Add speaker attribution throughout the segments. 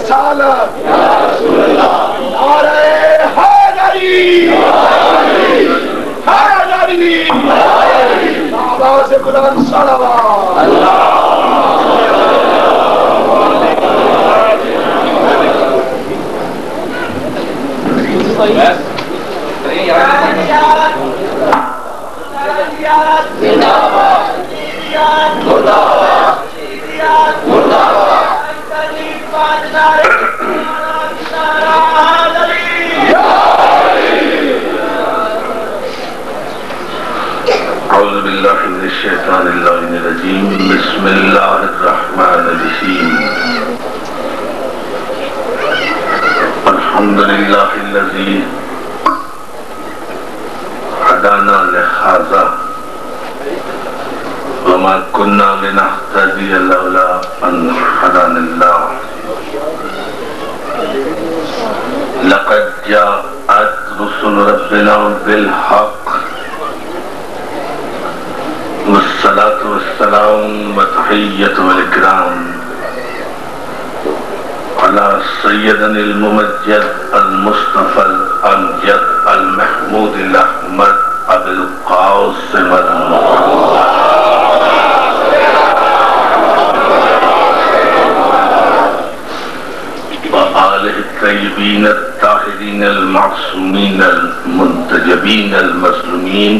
Speaker 1: رسالت نعرہ حیدری حیدری آواز بلند صلوات
Speaker 2: اعوذ باللہ من الشیطان اللعین الرجیم بسم اللہ الرحمن الرحیم الحمدللہ الذی ہدانا لہذا وما كنا لنهتدي لولا ان هدانا الله لقد جاءت رسل ربنا بالحق والصلاة والسلام والتحية والإكرام على سيدنا الممجد المصطفى الأمجد المحمود الأحمد أبي القاسم المحمود وآله الطيبين الطاهرين المعصومين المنتجبين المظلومين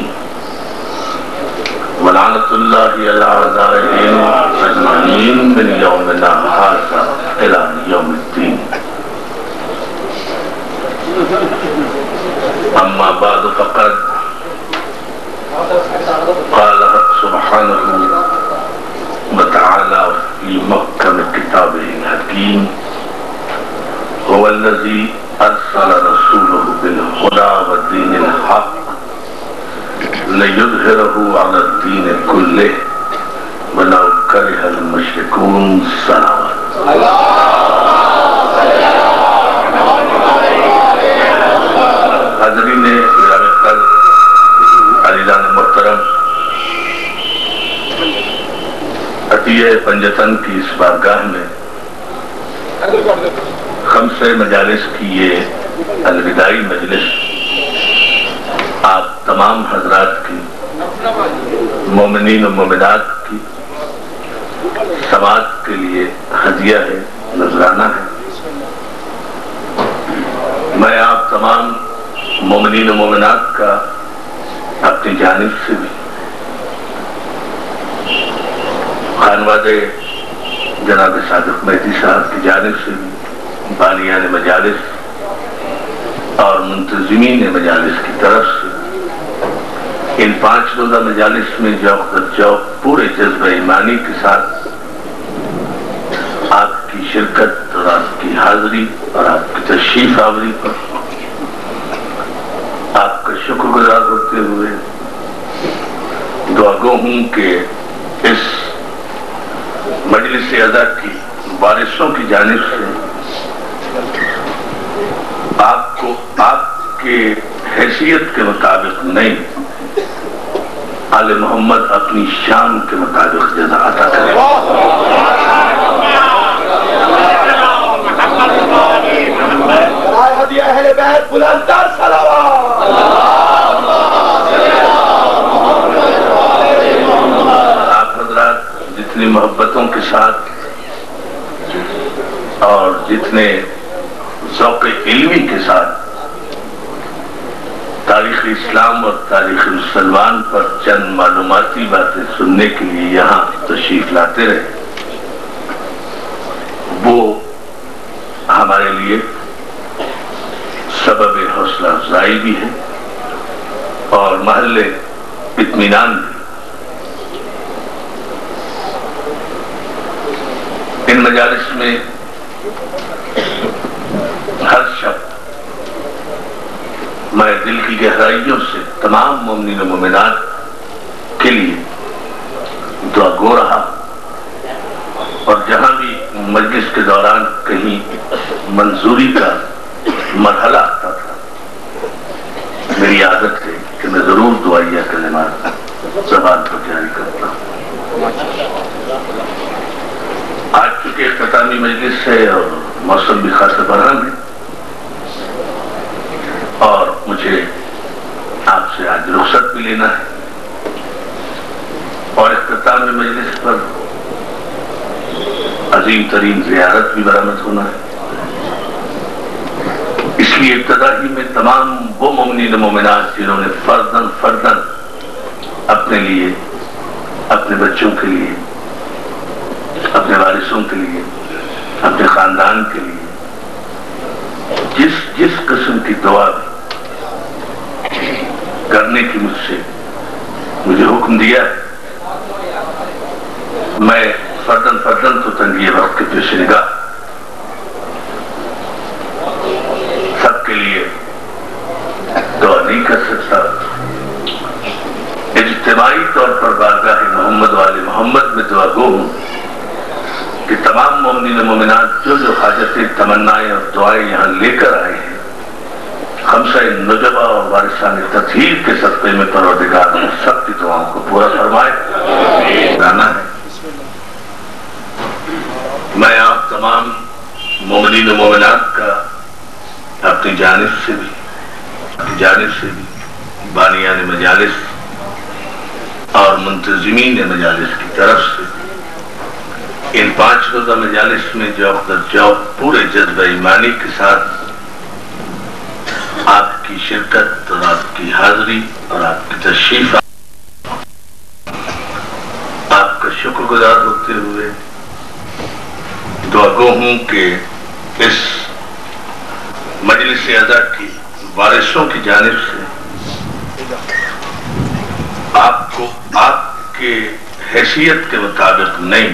Speaker 2: ولعنة الله على أعدائهم أجمعين من يومنا هذا إلى يوم الدين. أما بعد فقد قال سبحانه وتعالى في محكم كتابه الحكيم هو الذي أرسل رسوله بالهدى ودين الحق ليظهره على الدين كله ولو كره المشركون. صلوات حاضرین گرامی قدر عزیزان محترم، عطیہ پنجتن کی اس بارگاہ میں خمسہ مجالس کی یہ الوداعی مجلس آپ تمام حضرات کی، مومنین و مومنات کی سماعت کے لیے ہدیہ ہے، نذرانہ ہے۔ میں آپ تمام مومنین و مومنات کا اپنی جانب سے بھی، خانوادہ جناب صادق مہدی صاحب کی جانب سے بھی، بانیان مجالس اور منتظمین مجالس کی طرف سے ان 5 روزہ مجالس میں جوق در جوق پورے جذبہ ایمانی کے ساتھ آپ کی شرکت اور آپ کی حاضری اور آپ کی تشریف آوری پر آپ کا شکر گزار ہوتے ہوئے دعا گو ہوں کہ اس مجلس اعزا کی وارثوں کی جانب سے آپ کو آپ کے حیثیت کے مطابق نہیں، آل محمد اپنی شان کے مطابق جزا عطا کرے۔
Speaker 1: ہدیہ اہل بیت بلند تر صلوات۔
Speaker 2: آپ حضرات جتنی محبتوں کے ساتھ اور جتنے ذوق علمی کے ساتھ تاریخ اسلام اور تاریخ مسلمان پر چند معلوماتی باتیں سننے کے لیے یہاں تشریف لاتے رہے، وہ ہمارے لیے سبب حوصلہ افزائی بھی ہے اور محل اطمینان بھی۔ ان مجالس میں ہر شب میں دل کی گہرائیوں سے تمام مومنین و مومنات کے لیے دعا گو رہا، اور جہاں بھی مجلس کے دوران کہیں منظوری کا مرحلہ آتا تھا، میری عادت ہے کہ میں ضرور دعائیہ کلمات زبان پر جاری کرتا ہوں۔ آج چونکہ اختتامی مجلس ہے اور موسم بھی خاصا برہم ہے اور مجھے آپ سے آج رخصت بھی لینا ہے اور اختتام مجلس پر عظیم ترین زیارت بھی برآمد ہونا ہے۔ اس لیے ابتدا ہی میں تمام وہ مومنین و مومنات جنہوں نے فرداً اپنے لیے، اپنے بچوں کے لیے، اپنے وارثوں کے لیے، اپنے خاندان کے لیے جس قسم کی دعا کرنے کی مجھے حکم دیا ہے، میں فرداً تو تنگی وقت کے پیش نگاہ سب کے لیے دعا نہیں کر سکتا۔ اجتماعی طور پر بارگاہ محمد والے محمد میں دعا گو ہوں کہ تمام مومنین و مومنات جو حاجتیں، تمنائیں اور دعائیں یہاں لے کر آئے ہیں، خمسہ نجبہ اور وارثان تطہیر کے صدقے میں پروردگار نے سب کی دعاؤں کو پورا فرمائے۔ گانا ہے، میں آپ تمام مومنین و مومنات کا اپنی جانب سے بھی بانیان مجالس اور منتظمین مجالس کی طرف سے ان 5 روزہ مجالس میں جوق در جوق پورے جذبہ ایمانی کے ساتھ آپ کی شرکت اور آپ کی حاضری اور آپ کی تشریف، آپ کا شکر گزار ہوتے ہوئے دعا گو ہوں کہ اس مجلس اعزا کی وارثوں کی جانب سے آپ کو آپ کے حیثیت کے مطابق نہیں،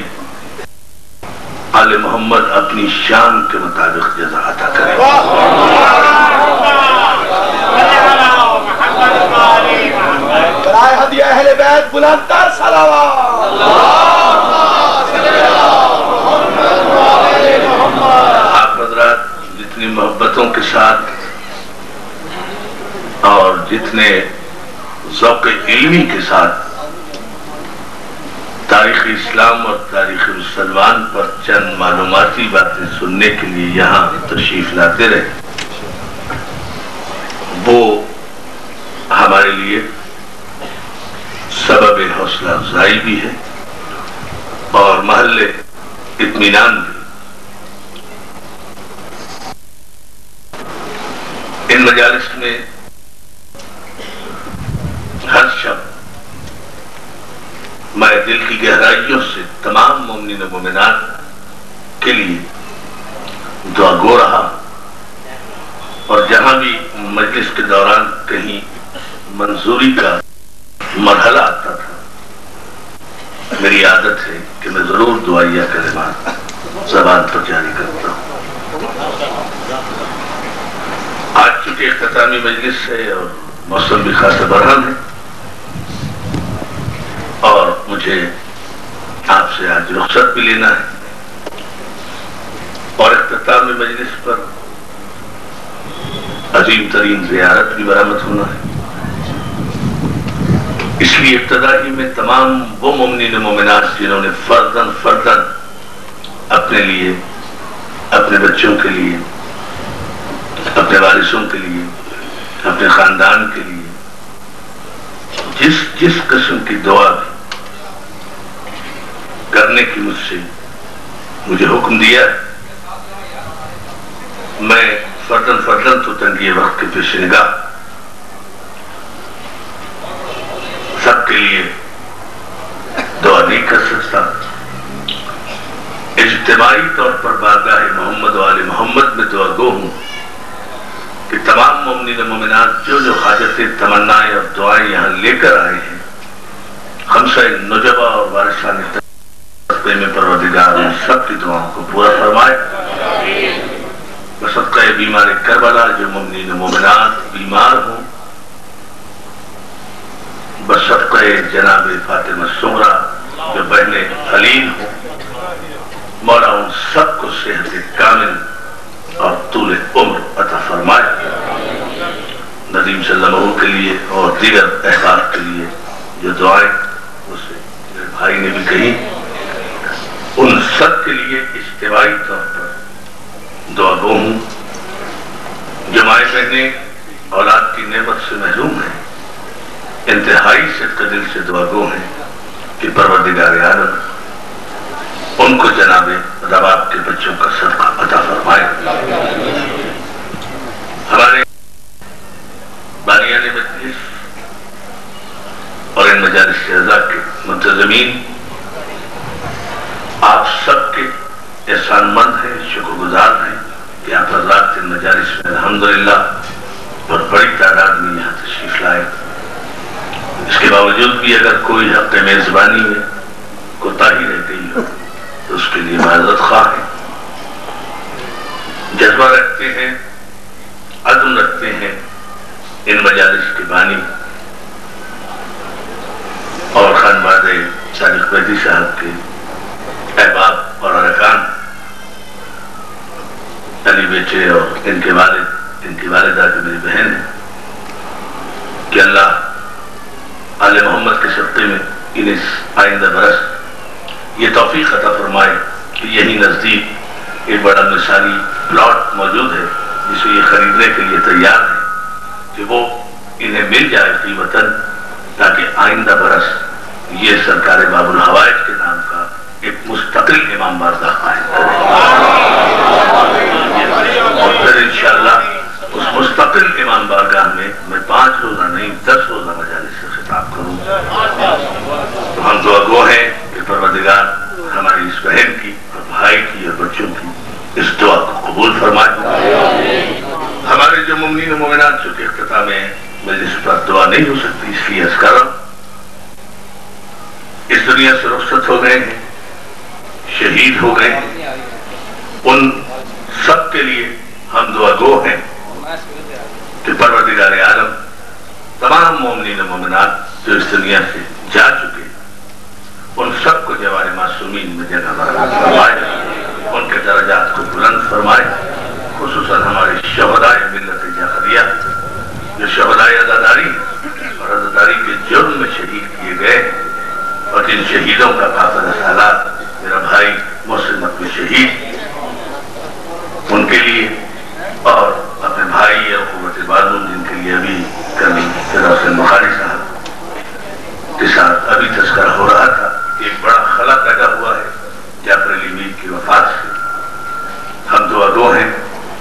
Speaker 2: آل محمد اپنی شان کے مطابق جزا عطا کرے۔
Speaker 1: برائے ہدیہ اہل بیت بلند تر صلوات۔
Speaker 2: آپ حضرات جتنی محبتوں کے ساتھ اور جتنے ذوق علمی کے ساتھ تاریخ اسلام اور تاریخ مسلمان پر چند معلوماتی باتیں سننے کے لیے یہاں تشریف لاتے رہے، وہ ہمارے لیے سبب حوصلہ افزائی بھی ہے اور محل اطمینان بھی۔ ان مجالس میں ہر شب میں دل کی گہرائیوں سے تمام مومنین و مومنات کے لیے دعا گو رہا، اور جہاں بھی مجلس کے دوران کہیں منظوری کا مرحلہ آتا تھا، میری عادت ہے کہ میں ضرور دعائیہ کلمات زبان پر جاری کرتا ہوں۔ آج چونکہ اختتامی مجلس ہے اور موسم بھی خاصا برہم ہے اور مجھے آپ سے آج رخصت بھی لینا ہے اور اختتامی مجلس پر عظیم ترین زیارت بھی برآمد ہونا ہے، اس لیے ابتدا ہی میں تمام وہ مومنین و مومنات جنہوں نے فرداً اپنے لیے، اپنے بچوں کے لیے، اپنے وارثوں کے لیے، اپنے خاندان کے لیے جس قسم کی دعا بھی کرنے کی مجھے حکم دیا ہے، میں فرداً تو تنگی وقت کے پیش نگاہ سب کے لیے دعا نہیں کر سکتا۔ اجتماعی طور پر بارگاہ محمد والے محمد میں دعا گو ہوں کہ تمام مومنین و مومنات جو حاجتیں، تمنائیں اور دعائیں یہاں لے کر آئے ہیں، خمسہ نجبہ اور وارثان تطہیر میں پروردگار ان سب کی دعاؤں کو پورا فرمائے۔ بصدقہ بیمار کربلا جو مومنین و مومنات بیمار ہوں، بصدقہ جناب فاطمہ الصغریٰ جو بہن حلیم ہوں، مولا ان سب کو صحت کامل اور طول عمر عطا فرمائے۔ ندیم صلی اللہ علیہ وسلم کے لیے اور دیگر احباب کے لیے جو دعائیں اسے میرے بھائی نے بھی کہی، ان سب کے لیے اجتماعی طور پر بہنیں اولاد کی نعمت سے محروم ہیں، انتہائی صدق دل سے دعا گو ہیں کہ پروردگار عالم ان کو جناب رباب کے بچوں کا صدقہ عطا فرمائے۔ ہمارے بانیان مجلس اور ان مجالس کے اعضاء کے منتظمین آپ سب کے احسان مند ہیں، شکر گزار ہیں کہ آپ حضرات ان مجالس میں الحمدللہ اور بڑی تعداد میں یہاں تشریف لائے۔ اس کے باوجود بھی اگر کوئی حق میزبانی میں کوتاہی رہ گئی ہو تو اس کے لیے معذرت خواہ ہیں۔ جذبہ رکھتے ہیں، عزم رکھتے ہیں ان مجالس کے بانی اور خانواد صادق بیدی صاحب کے احباب اور ارکان، علی بیٹے اور ان کے والد، ان کی والدہ جو میری بہن ہے، کہ اللہ آل محمد کے صدقے میں ان اس آئندہ برس یہ توفیق عطا فرمائے کہ یہی نزدیک ایک بڑا مثالی پلاٹ موجود ہے جسے یہ خریدنے کے لیے تیار ہے کہ وہ انہیں مل جائے فی وطن، تاکہ آئندہ برس یہ سرکار باب الحوائج کے نام کا ایک مستقل امام بارگاہ قائم کرے، اور پھر انشاءاللہ اس مستقل امام بارگاہ میں 5 روزہ نہیں 10 روزہ مجالس سے خطاب کروں۔ تو ہم دعا گو ہیں کہ پروردگار ہماری اس بہن کی اور بھائی کی اور بچوں کی اس دعا کو قبول فرمائے۔ ہمارے جو مومنین و مومنات جو کہ اختتام مجلس پر دعا نہیں ہو سکتی، اس لیے عرض کر رہا ہوں، اس دنیا سے رخصت ہو گئے ہیں، شہید ہو گئے ہیں، ان سب کے لیے ہم دعا گو ہیں کہ پروردگار عالم تمام مومنین و مومنات جو اس دنیا سے جا چکے ان سب کو جوار معصومین میں جگہ فرمائے، ان کے درجات کو بلند فرمائے، خصوصاً ہمارے شہدائے ملت جعفریہ جو شہدائے عزاداری اور عزاداری کے جرم میں شہید کیے گئے، اور جن شہیدوں کا قافلہ سالات میرا بھائی محسن مقبول شہید، ان کے لیے اور اپنے بھائی اور قوت بازو جن کے لیے ابھی کبھی حسین بخاری صاحب کے ساتھ ابھی تذکرہ ہو رہا تھا، ایک بڑا خلا پیدا ہوا ہے جعفر علی میر کی وفات سے۔ ہم دعا گو ہیں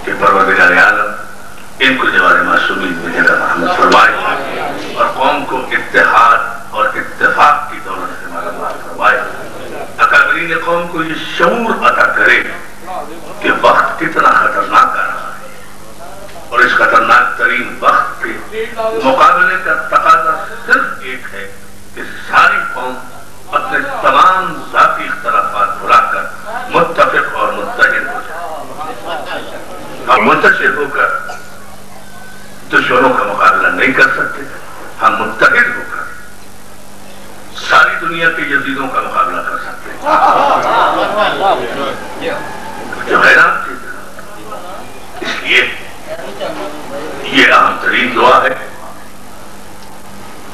Speaker 2: کہ پروردگار عالم ان کو جوار معصومین میں جگہ محمد فرمائے اور قوم کو اتحاد اور اتفاق کی دولت سے مالا مال فرمائے، اکابرین قوم کو یہ شعور عطا کرے کہ وقت کتنا خطرناک آ رہا ہے، اور اس خطرناک ترین وقت کے مقابلے کا تقاضا صرف ایک ہے کہ ساری قوم اپنے تمام ذاتی اختلافات بھلا کر متفق اور متحد ہو جائے۔ ہم منتشر ہو کر دشمنوں کا مقابلہ نہیں کر سکتے، ہم متحد ہو کر ساری دنیا کے یزیدوں کا مقابلہ کر سکتے ہیں جو حیران تھی۔ اس لیے یہ اہم ترین دعا ہے،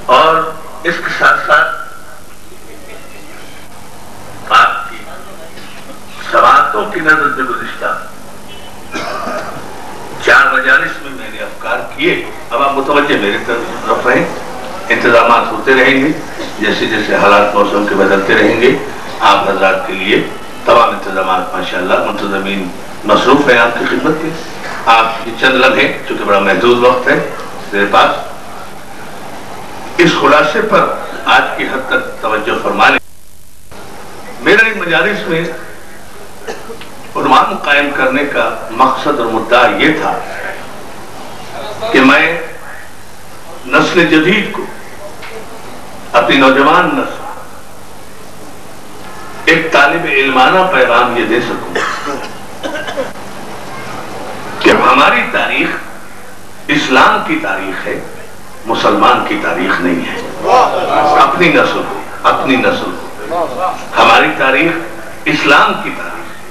Speaker 2: اور اس کے ساتھ ساتھ آپ کی سماعتوں کی نظر سے گزشتہ 4 مجالس میں میں نے افکار کیے، اب آپ متوجہ میرے طرف رہیں، انتظامات ہوتے رہیں گے، جیسے جیسے حالات موسم کے بدلتے رہیں گے، آپ حضرات کے لیے تمام انتظامات ماشاءاللہ منتظمین مصروف ہیں آپ کی خدمت کے۔ آپ یہ چند لمحے چونکہ بڑا محدود وقت ہے میرے پاس، اس خلاصے پر آج کی حد تک توجہ فرمانے۔ میرا ان مجالس میں عنوان قائم کرنے کا مقصد اور مدعا یہ تھا کہ میں نسل جدید کو، اپنی نوجوان نسل ایک طالب علمانہ پیغام یہ دے سکوں کہ ہماری تاریخ اسلام کی تاریخ ہے، مسلمان کی تاریخ نہیں ہے۔ اپنی نسل ہماری تاریخ اسلام کی تاریخ ہے،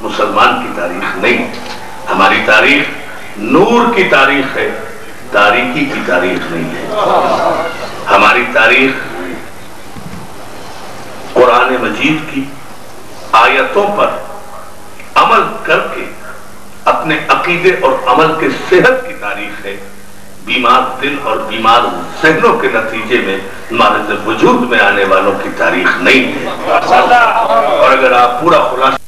Speaker 2: مسلمان کی تاریخ نہیں۔ ہماری تاریخ نور کی تاریخ ہے، تاریکی کی تاریخ نہیں ہے۔ ہماری تاریخ قرآن مجید کی آیتوں پر عمل کر کے اپنے عقیدے اور عمل کے صحت کی تاریخ بیمار دل اور بیمار ذہنوں کے نتیجے میں مارز وجود میں آنے والوں کی تاریخ نہیں ہے۔ اور اگر آپ پورا خلاصہ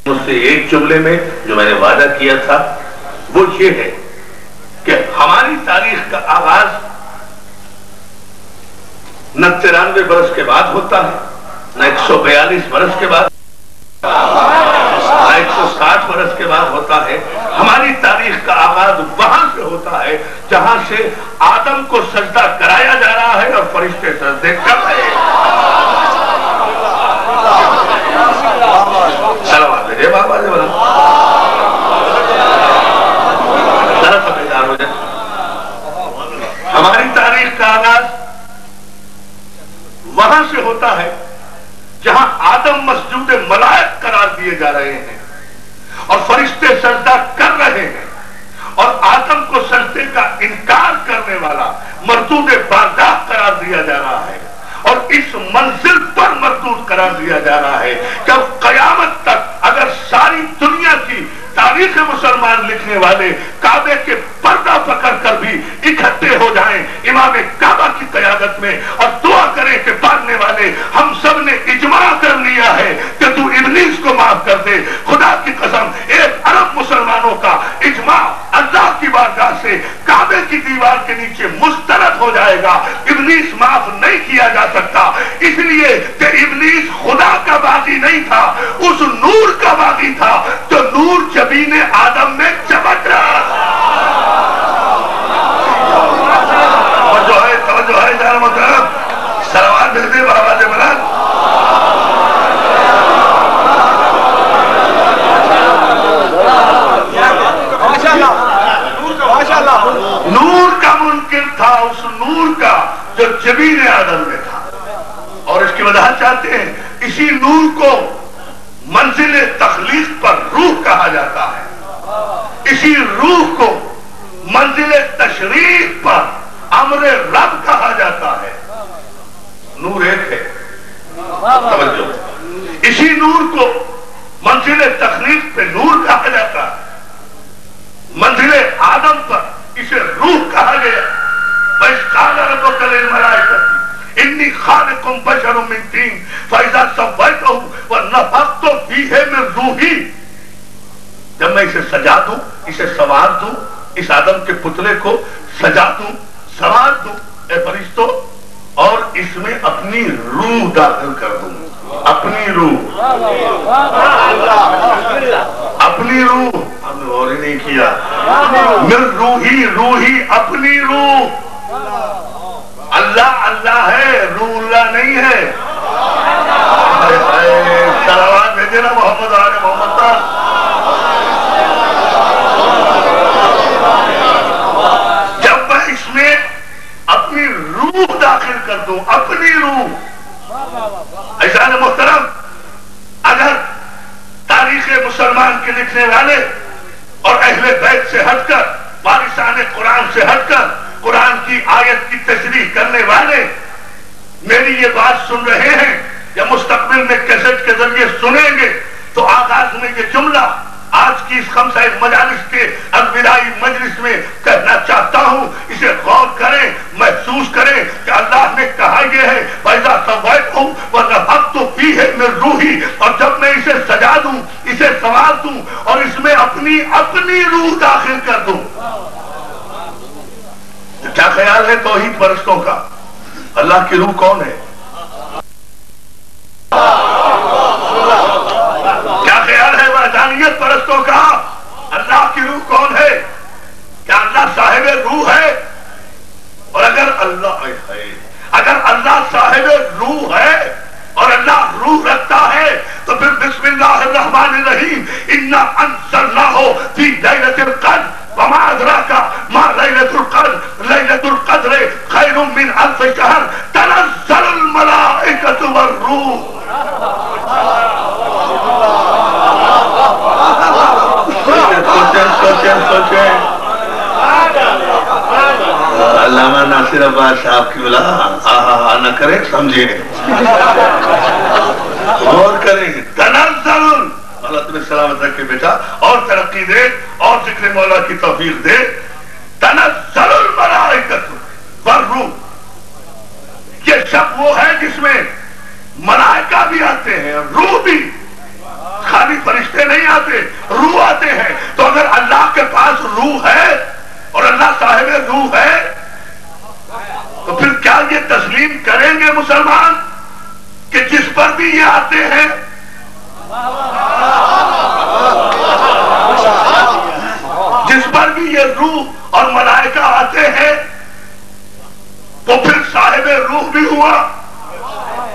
Speaker 2: مجھ سے ایک جملے میں جو میں نے وعدہ کیا تھا وہ یہ ہے کہ ہماری تاریخ کا آغاز نہ 93 برس کے بعد ہوتا ہے، نہ 142 برس کے بعد، نہ 160 برس کے بعد ہوتا ہے۔ ہماری تاریخ کا آغاز وہاں سے ہوتا ہے جہاں سے آدم کو سجدہ کرایا جا رہا ہے اور فرشتے سجدے کر رہے ہیں۔ سلام علیکم بابا جی، ذرا سمجھدار ہو جائے۔ ہماری تاریخ کا آغاز وہاں سے ہوتا ہے جہاں آدم مسجود ملائک قرار دیے جا رہے ہیں اور فرشتے سجدہ کر رہے ہیں، اور آدم کو سجدے کا انکار کرنے والا مردود بارگاہ قرار دیا جا رہا ہے، اور اس منزل پر مردود قرار دیا جا رہا ہے کہ قیامت تک اگر ساری دنیا کی تاریخ مسلمان لکھنے والے کعبے کے پردہ پکڑ کر بھی اکٹھے ہو جائیں امام کعبہ کی قیادت میں اور دعا کریں کہ پڑھنے والے ہم سب نے اجماع کر لیا ہے کہ تو ابلیس کو معاف کر دے، خدا کی قسم 1 ارب مسلمانوں کا اجماع اللہ کی بارگاہ سے کعبے کی دیوار کے نیچے مسترد ہو جائے گا، ابلیس معاف نہیں کیا جا سکتا، اس لیے کہ ابلیس خدا کا باغی نہیں تھا، اس نور کا باغی تھا جو نور جبین آدم میں چمک رہا تھا۔ توجہ ہے جان محترم، سلوات بھیج دے بابا جی بلند۔ نور کا منکر تھا اس نور کا جو جبین آدم میں تھا، اور اس کی وضاحت چاہتے ہیں، اسی نور کو منزل تخلیق پر روح کہا جاتا ہے، اسی روح کو منزل تشریف پر امر رب کہا جاتا ہے۔ نور ایک ہے، توجہ، اسی نور کو منزل تخلیق پہ نور کہا جاتا ہے، منزل آدم پر اسے روح کہا گیا۔ وَإِذْ قَالَ رَبُّكَ لِلْمَلَائِكَةِ إِنِّي خَالِقٌ بَشَرٌ مِّن طِينٍ فَإِذَا سَوَّيْتُهُ وَنَفَخْتُ فِيهِ مِن رُوحِي، جب میں اسے سجا دوں، اسے سوار دوں، اس آدم کے پتلے کو سجا دوں، سوار دوں اے فرشتوں، اور اس میں اپنی روح داخل کر دوں، اپنی روح، اپنی روح، ہم نے اور ہی نہیں کیا، من روحی، روحی اپنی روح۔ اللہ اللہ ہے، روح اللہ نہیں ہے۔ سلوات بھیجے نا محمد آل محمد پر۔ جب میں اس میں اپنی روح داخل کر دوں، اپنی روح، عزیزان محترم، اگر تاریخ مسلمان کے لکھنے والے اور اہل بیت سے ہٹ کر، وارثان قرآن سے ہٹ کر، قرآن کی آیت کی تشریح کرنے والے میری یہ بات سن رہے ہیں یا مستقبل میں کیسٹ کے ذریعے سنیں گے، تو آغاز میں یہ جملہ آج کی اس خمسہ مجالس کے الوداعی مجلس میں کہنا چاہتا ہوں، اسے غور کریں، محسوس کریں کہ اللہ نے کہا یہ ہے فَإِذَا سَوَّيْتُهُ وَنَفَخْتُ فِيهِ مِن رُوحِي، اور جب میں اسے سجا دوں، اسے سوار دوں اور اس میں اپنی روح داخل کر دوں۔ کیا خیال ہے توحید پرستوں کا؟ اللہ کی روح کون ہے؟ کیا خیال ہے وحدانیت پرستوں کا؟ اللہ کی روح کون ہے؟ کیا اللہ صاحب روح ہے؟ اور اگر اللہ صاحب روح ہے اور اللہ روح رکھتا ہے تو پھر بسم اللہ الرحمن الرحیم انا انزلناہ فی لیلۃ القدر وما ادراک ما لیلۃ القدر لیلۃ القدر خیر من الف شہر تنزل الملائکۃ والروح۔ سوچیں علامہ ناصر عباس صاحب کی بلا آہا نہ کریں، سمجھیں، غور کریں۔ تنزل، اللہ تمہیں سلامت رکھے بیٹا، اور ترقی دے اور ذکر مولا کی توفیق دے۔ تنزل
Speaker 3: الملائکۃ والروح، یہ شب وہ ہے جس میں ملائکہ بھی آتے ہیں، روح بھی، خالی فرشتے نہیں آتے، روح آتے ہیں۔ تو اگر اللہ کے پاس روح ہے اور اللہ صاحب روح ہے تو پھر کیا یہ تسلیم کریں گے مسلمان کہ جس پر بھی یہ آتے ہیں جس پر بھی یہ روح اور ملائکہ آتے ہیں تو پھر صاحب روح بھی ہوا؟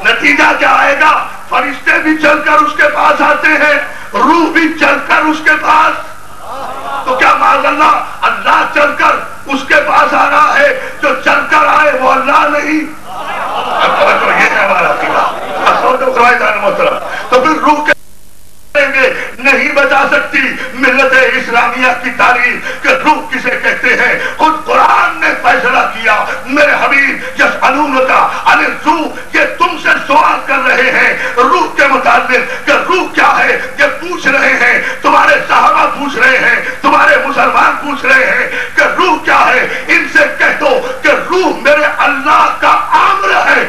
Speaker 3: نتیجہ کیا آئے گا؟ فرشتے بھی چل کر اس کے پاس آتے ہیں، روح بھی چل کر اس کے پاس، تو کیا معاذ اللہ اللہ چل کر اس کے پاس آ رہا ہے؟ جو چل کر آئے وہ اللہ نہیں؟ یہ ہے ہمارا عقیدہ۔ تو پھر روح کے نہیں بچا سکتی ملت اسلامیہ کی تاریخ کہ روح کسے کہتے ہیں۔ خود قرآن نے فیصلہ کیا، میرے حبیب یسألونک عن الروح، یہ تم سے سوال کر رہے ہیں روح کے متعلق کہ روح کیا ہے، یہ پوچھ رہے ہیں، تمہارے صحابہ پوچھ رہے ہیں، تمہارے مسلمان پوچھ رہے ہیں کہ روح کیا ہے۔ ان سے کہہ دو کہ روح میرے اللہ کا امر ہے۔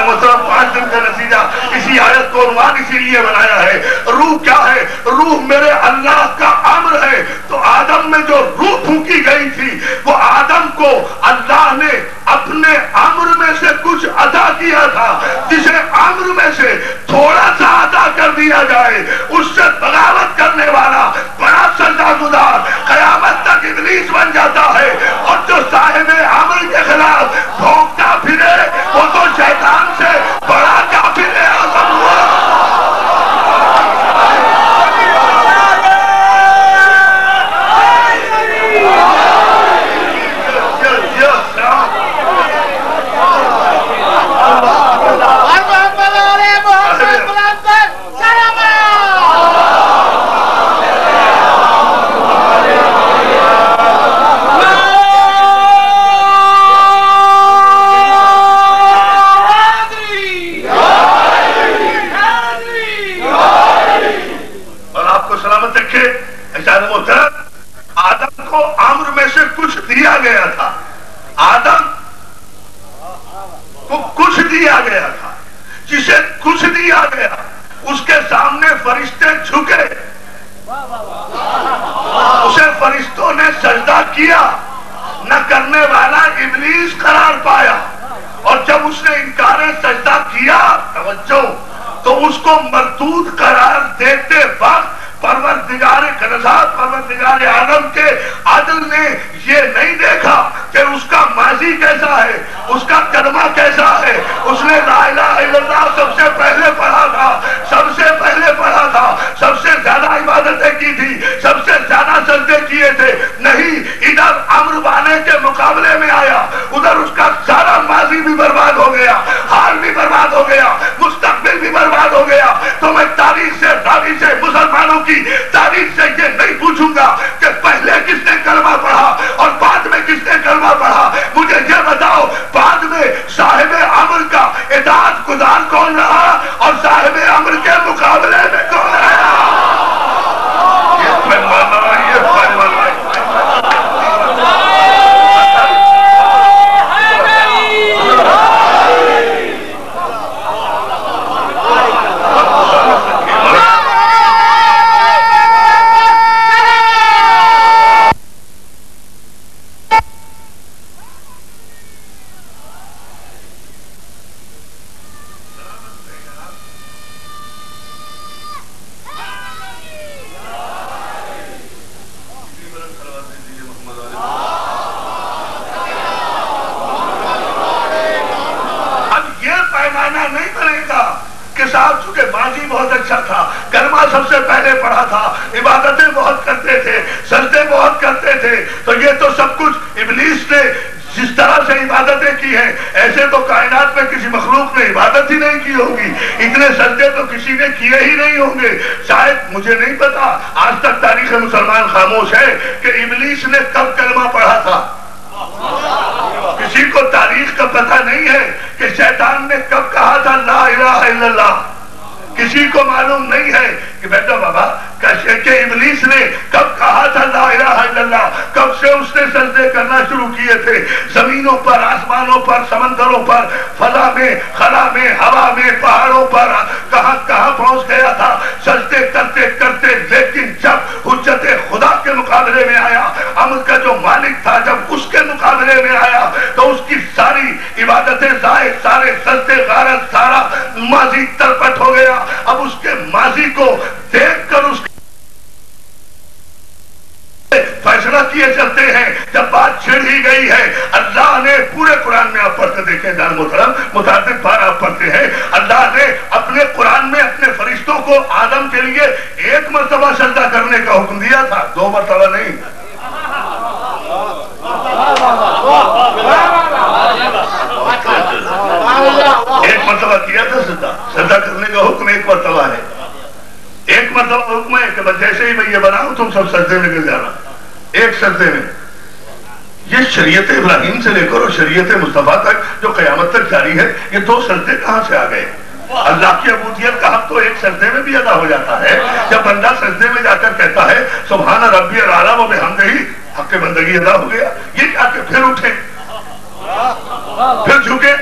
Speaker 3: محترم 5 دن کا نتیجہ اسی آیت کو عنوان اسی لیے بنایا ہے۔ روح کیا ہے؟ روح میرے اللہ کا امر ہے۔ تو آدم میں جو روح پھونکی گئی تھی وہ آدم کو اللہ نے اپنے امر میں سے کچھ عطا کیا تھا، جسے امر میں سے تھوڑا سا عطا کر دیا جائے اس سے بغاوت کرنے والا بڑا سزا گزار قیامت تک ابلیس بن جاتا ہے، اور جو صاحب امر کے خلاف بھونکتا پھرے وہ تو شیطان سے بڑا کافر اعظم ہوا۔ آدم کو امر میں سے کچھ دیا گیا تھا، آدم کو کچھ دیا گیا تھا، جسے کچھ دیا گیا اس کے سامنے فرشتے جھکے، اسے فرشتوں نے سجدہ کیا، نہ کرنے والا ابلیس قرار پایا، اور جب اس نے انکار سجدہ کیا توجہ تو اس کو مردود قرار دیتے وقت پروردگار کائنات پروردگار عالم کے عدل نے یہ نہیں دیکھا کہ اس کا ماضی کیسا ہے، اس کا کلمہ کیسا ہے، اس نے لا الہ الا اللہ سب سے پہلے پڑھا تھا، سب سے پہلے پڑھا تھا، سب سے زیادہ عبادتیں کی تھی، سب سے زیادہ سجدے کیے تھے، نہیں ادھر امر والے کے مقابلے میں آیا، ادھر اس کا سارا ماضی بھی برباد ہو گیا، حال بھی برباد ہو گیا، مستقبل بھی برباد ہو گیا۔ تو میں تاریخ سے مسلمانوں کی تاریخ سے یہ نہیں پوچھوں گا کہ پہلے کس نے کلمہ پڑھا اور بعد میں کس نے کلمہ پڑھا، مجھے یہ بتاؤ بعد میں صاحب امر کا اطاعت گزار کون رہا اور صاحب امر کے مقابلے میں کون رہا؟ یہ پیمانہ نہیں بنے گا کہ صاحب چونکہ ماضی بہت اچھا تھا، کلمہ سب سے پہلے پڑھا تھا، عبادتیں بہت کرتے تھے، سجدے بہت کرتے تھے، تو یہ تو سب کچھ ابلیس نے جس طرح سے عبادتیں کی ہیں ایسے تو کائنات میں کسی مخلوق نے عبادت ہی نہیں کی ہوگی، اتنے سجدے تو کسی نے کیے ہی نہیں ہوں گے۔ شاید مجھے نہیں پتا، آج تک تاریخ مسلمان خاموش ہے کہ ابلیس نے کب کلمہ پڑھا تھا۔ کسی کو تاریخ کا پتہ نہیں ہے کہ شیطان نے کب کہا تھا لا الہ الا اللہ، کسی کو معلوم نہیں ہے کہ بیٹا بابا کہ ابلیس نے کب کہا تھا لا الہ الا اللہ، کب سے اس نے کرنا شروع کیے تھے، زمینوں پر، آسمانوں پر، سمندروں پر، فضا میں، خلا میں، ہوا میں، پہاڑوں پر، کہاں کہاں پہنچ گیا تھا سجدے کرتے کرتے. لیکن جب حجت خدا کے مقابلے میں آیا، امر کا جو مالک تھا جب اس کے مقابلے میں آیا تو اس کی ساری عبادتیں ضائع، سارے سجدے غارت، سارا ماضی ترپٹ ہو گیا. اب اس کے ماضی کو دیکھ کر اس فیصلہ کیے چلتے ہیں. جب بات چھڑ ہی گئی ہے، اللہ نے پورے قرآن میں آپ پڑھتے دیکھیں جان محترم، متعدد بار آپ پڑھتے ہیں، اللہ نے اپنے قرآن میں اپنے فرشتوں کو آدم کے لیے ایک مرتبہ سجدہ کرنے کا حکم دیا تھا، 2 مرتبہ نہیں. ایک مرتبہ کیا تھا سجدہ کرنے کا حکم ایک مرتبہ ہے. ایک مرتبہ حکم ہے کہ جیسے ہی میں یہ بناؤں تم سب سجدے میں گر جانا، ایک سجدے میں. یہ شریعت ابراہیم سے لے کر اور شریعت مصطفیٰ تک جو قیامت تک جاری ہے، یہ 2 سجدے کہاں سے آ گئے؟ اللہ کی عبودیت کا حق تو ایک سجدے میں بھی ادا ہو جاتا ہے. جب بندہ سجدے میں جا کر کہتا ہے سبحان ربی الاعلیٰ و بحمدہ، حق بندگی ادا ہو گیا. یہ کیا کہ پھر اٹھے، پھر جھکے،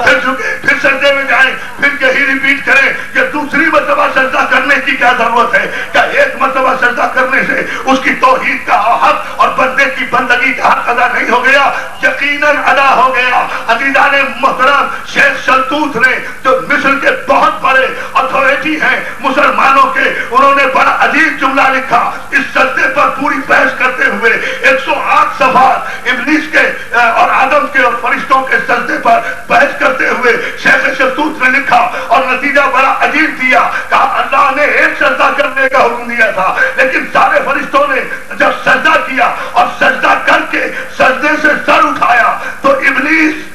Speaker 3: پھر جھکے، پھر سجدے میں جائیں، پھر یہی ریپیٹ کریں کہ دوسری مرتبہ سجدہ کرنے کی کیا ضرورت ہے؟ کیا ایک مرتبہ سجدہ کرنے سے اس کی توحید کا حق اور بندے کی بندگی کا حق ادا نہیں ہو گیا؟ یقیناً ادا ہو گیا. عزیزان محترم، شیخ شلتوت نے جو مصر کے بہت بڑے اتھارٹی ہیں مسلمانوں کے، انہوں نے بڑا عجیب جملہ لکھا اس سجدے پر پوری بحث کرتے ہوئے. 108 صفحات ابلیس کے اور آدم کے اور فرشتوں کے سجدے پر بحث کرتے ہوئے شیخ شلتوت نے لکھا اور نتیجہ بڑا عجیب دیا. کہا اللہ نے ایک سجدہ کرنے کا حکم دیا تھا، لیکن سارے فرشتوں نے جب سجدہ کیا اور سجدہ کر کے سجدے سے سر اٹھایا تو ابلیس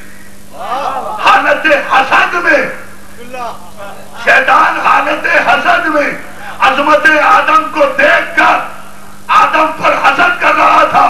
Speaker 3: حالت حسد میں، شیطان حالت حسد میں عظمت آدم کو دیکھ کر آدم پر حسد کر رہا تھا،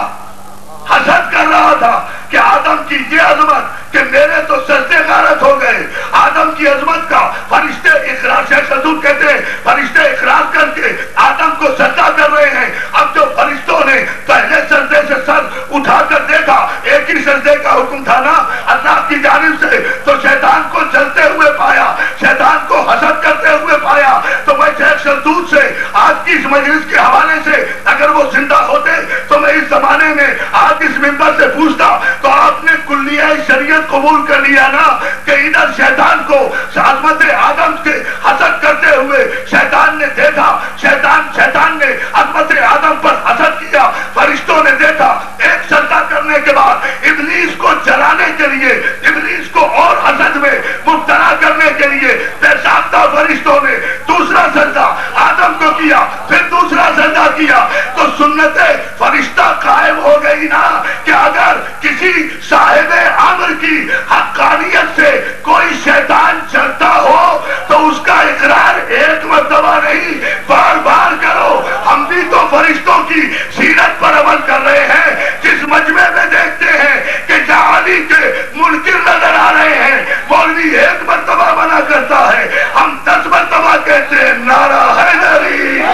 Speaker 3: حسد کر رہا تھا کہ آدم کی یہ عظمت کہ میرے تو سجدے غارت ہو گئے. آدم کی عظمت کا فرشتے اقرار، شیخ شلتوت کہتے ہیں فرشتے اقرار کر کے آدم کو سجدہ کر رہے ہیں. اب جو فرشتوں نے پہلے سجدے سے سر اٹھا کر دیکھا، ایک ہی سجدے کا حکم تھا نا اللہ کی جانب سے، تو شیطان کو جلتے ہوئے پایا، شیطان کو حسد کرتے ہوئے پایا. تو میں شیخ شلتوت سے آج کی اس مجلس کے حوالے سے اگر وہ زندہ ہوتے تو میں اس زمانے میں آج اس منبر سے پوچھتا تو آپ نے کلیہ شریعت قبول کر لیا نا کہ ادھر شیطان کو عظمت آدم سے حسد کرتے ہوئے شیطان نے دیکھا، شیطان نے عظمت آدم پر حسد کیا. فرشتوں نے دیکھا، ایک سجدہ کرنے کے بعد ابلیس کو جلانے کے لیے، ابلیس کو اور حسد میں مبتلا کرنے کے لیے پیشافتہ فرشتوں نے دوسرا سجدہ آدم کو کیا، پھر دوسرا سجدہ کیا. تو سنت فرشتہ قائم ہو گئی نا کہ اگر کسی صاحب امر کی حقانیت سے کوئی شیطان چلتا ہو تو اس کا اقرار ایک مرتبہ نہیں بار بار کرو. ہم بھی تو فرشتوں کی سیرت پر عمل کر رہے ہیں. جس مجمع میں دیکھتے ہیں کہ جعلی کے منکر نظر آ رہے ہیں، مولوی ایک مرتبہ منع کرتا ہے، ہم 10 مرتبہ کہتے ہیں نعرہ حیدری.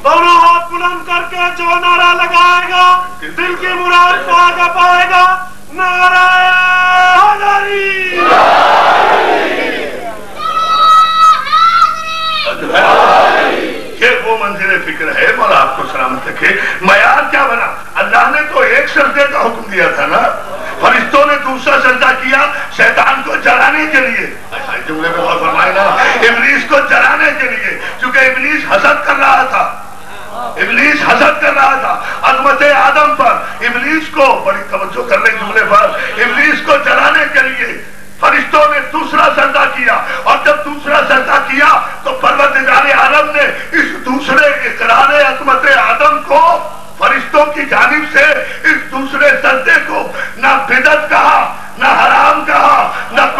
Speaker 4: دونوں ہاتھ بلند کر کے جو نعرہ لگائے گا دل کی مراد پائے گا. نعرہ حیدری.
Speaker 3: یہ وہ منزل فکر ہے، مولا آپ کو سلامت رکھے. معیار کیا بنا؟ اللہ نے تو ایک سجدے کا حکم دیا تھا نا، فرشتوں نے دوسرا سجدہ کیا شیطان کو جلانے کے لیے. جملے میں غور فرمائے نا، ابلیس کو جلانے کے لیے، چونکہ ابلیس حسد کر رہا تھا، ابلیس حسد کر رہا تھا عظمت آدم پر. ابلیس کو بڑی توجہ کر لیں جملے پر، ابلیس کو جلانے کے لیے فرشتوں نے دوسرا سجدہ کیا. اور جب دوسرا سجدہ کیا تو پروردگار عالم نے اس دوسرے اقرار عظمت آدم کو فرشتوں کی جانب سے اس دوسرے سجدے کو نہ بدعت کہا، نہ حرام کہا،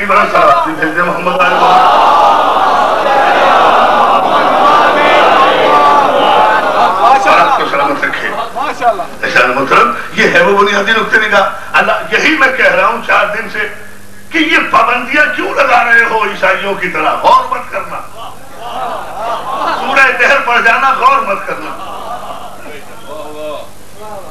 Speaker 3: اتنی بڑا سلام بھی بھیج دے محمد علیہ آپ کو سلامت رکھے. ایسا محترم یہ ہے وہ بنیادی نقطے نگاہ. اللہ یہی میں کہہ رہا ہوں 4 دن سے کہ یہ پابندیاں کیوں لگا رہے ہو عیسائیوں کی طرح. غور مت کرنا, سورہ دہر پڑھ جانا, غور مت کرنا.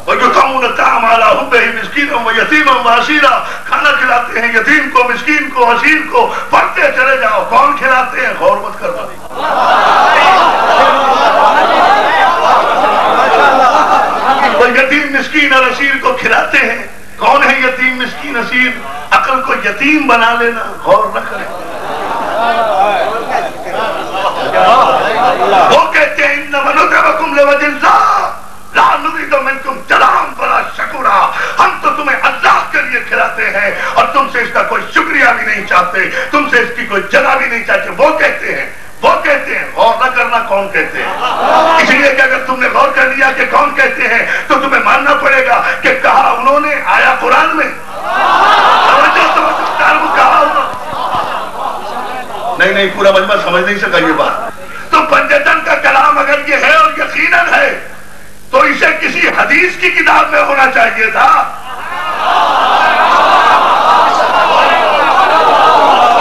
Speaker 3: وَيُطْعِمُونَ الطَّعَامَ عَلَىٰ حُبِّهِ مِسْكِينًا وَيَتِيمًا وَأَسِيرًا. کھانا کھلاتے ہیں یتیم کو, مسکین کو, اسیر کو. پڑھتے چلے جاؤ کون کھلاتے ہیں, غور مت کرنا. وہ یتیم مسکین اور اسیر کو کھلاتے ہیں. کون ہے یتیم مسکین اسیر؟ عقل کو یتیم بنا لینا, غور نہ کریں. وہ کہتے ہیں انما نطعمکم لوجہ اللہ لا نريد منکم جزاء ولا شکورا. ہم تو تمہیں اللہ کے لیے کھلاتے ہیں اور تم سے اس کا کوئی شکریہ بھی نہیں چاہتے, تم سے اس کی کوئی جزا بھی نہیں چاہتے. وہ کہتے ہیں غور نہ کرنا کون کہتے ہیں. اس لیے کہ اگر تم نے غور کر لیا کہ کون کہتے ہیں تو تمہیں ماننا پڑے گا کہ کہا انہوں نے, آیا قرآن میں. کہا نہیں, پورا مجمع سمجھ نہیں سکا یہ بات. تو پنجتن کا کلام اگر یہ ہے اور یقیناً ہے تو اسے کسی حدیث کی کتاب میں ہونا چاہیے تھا.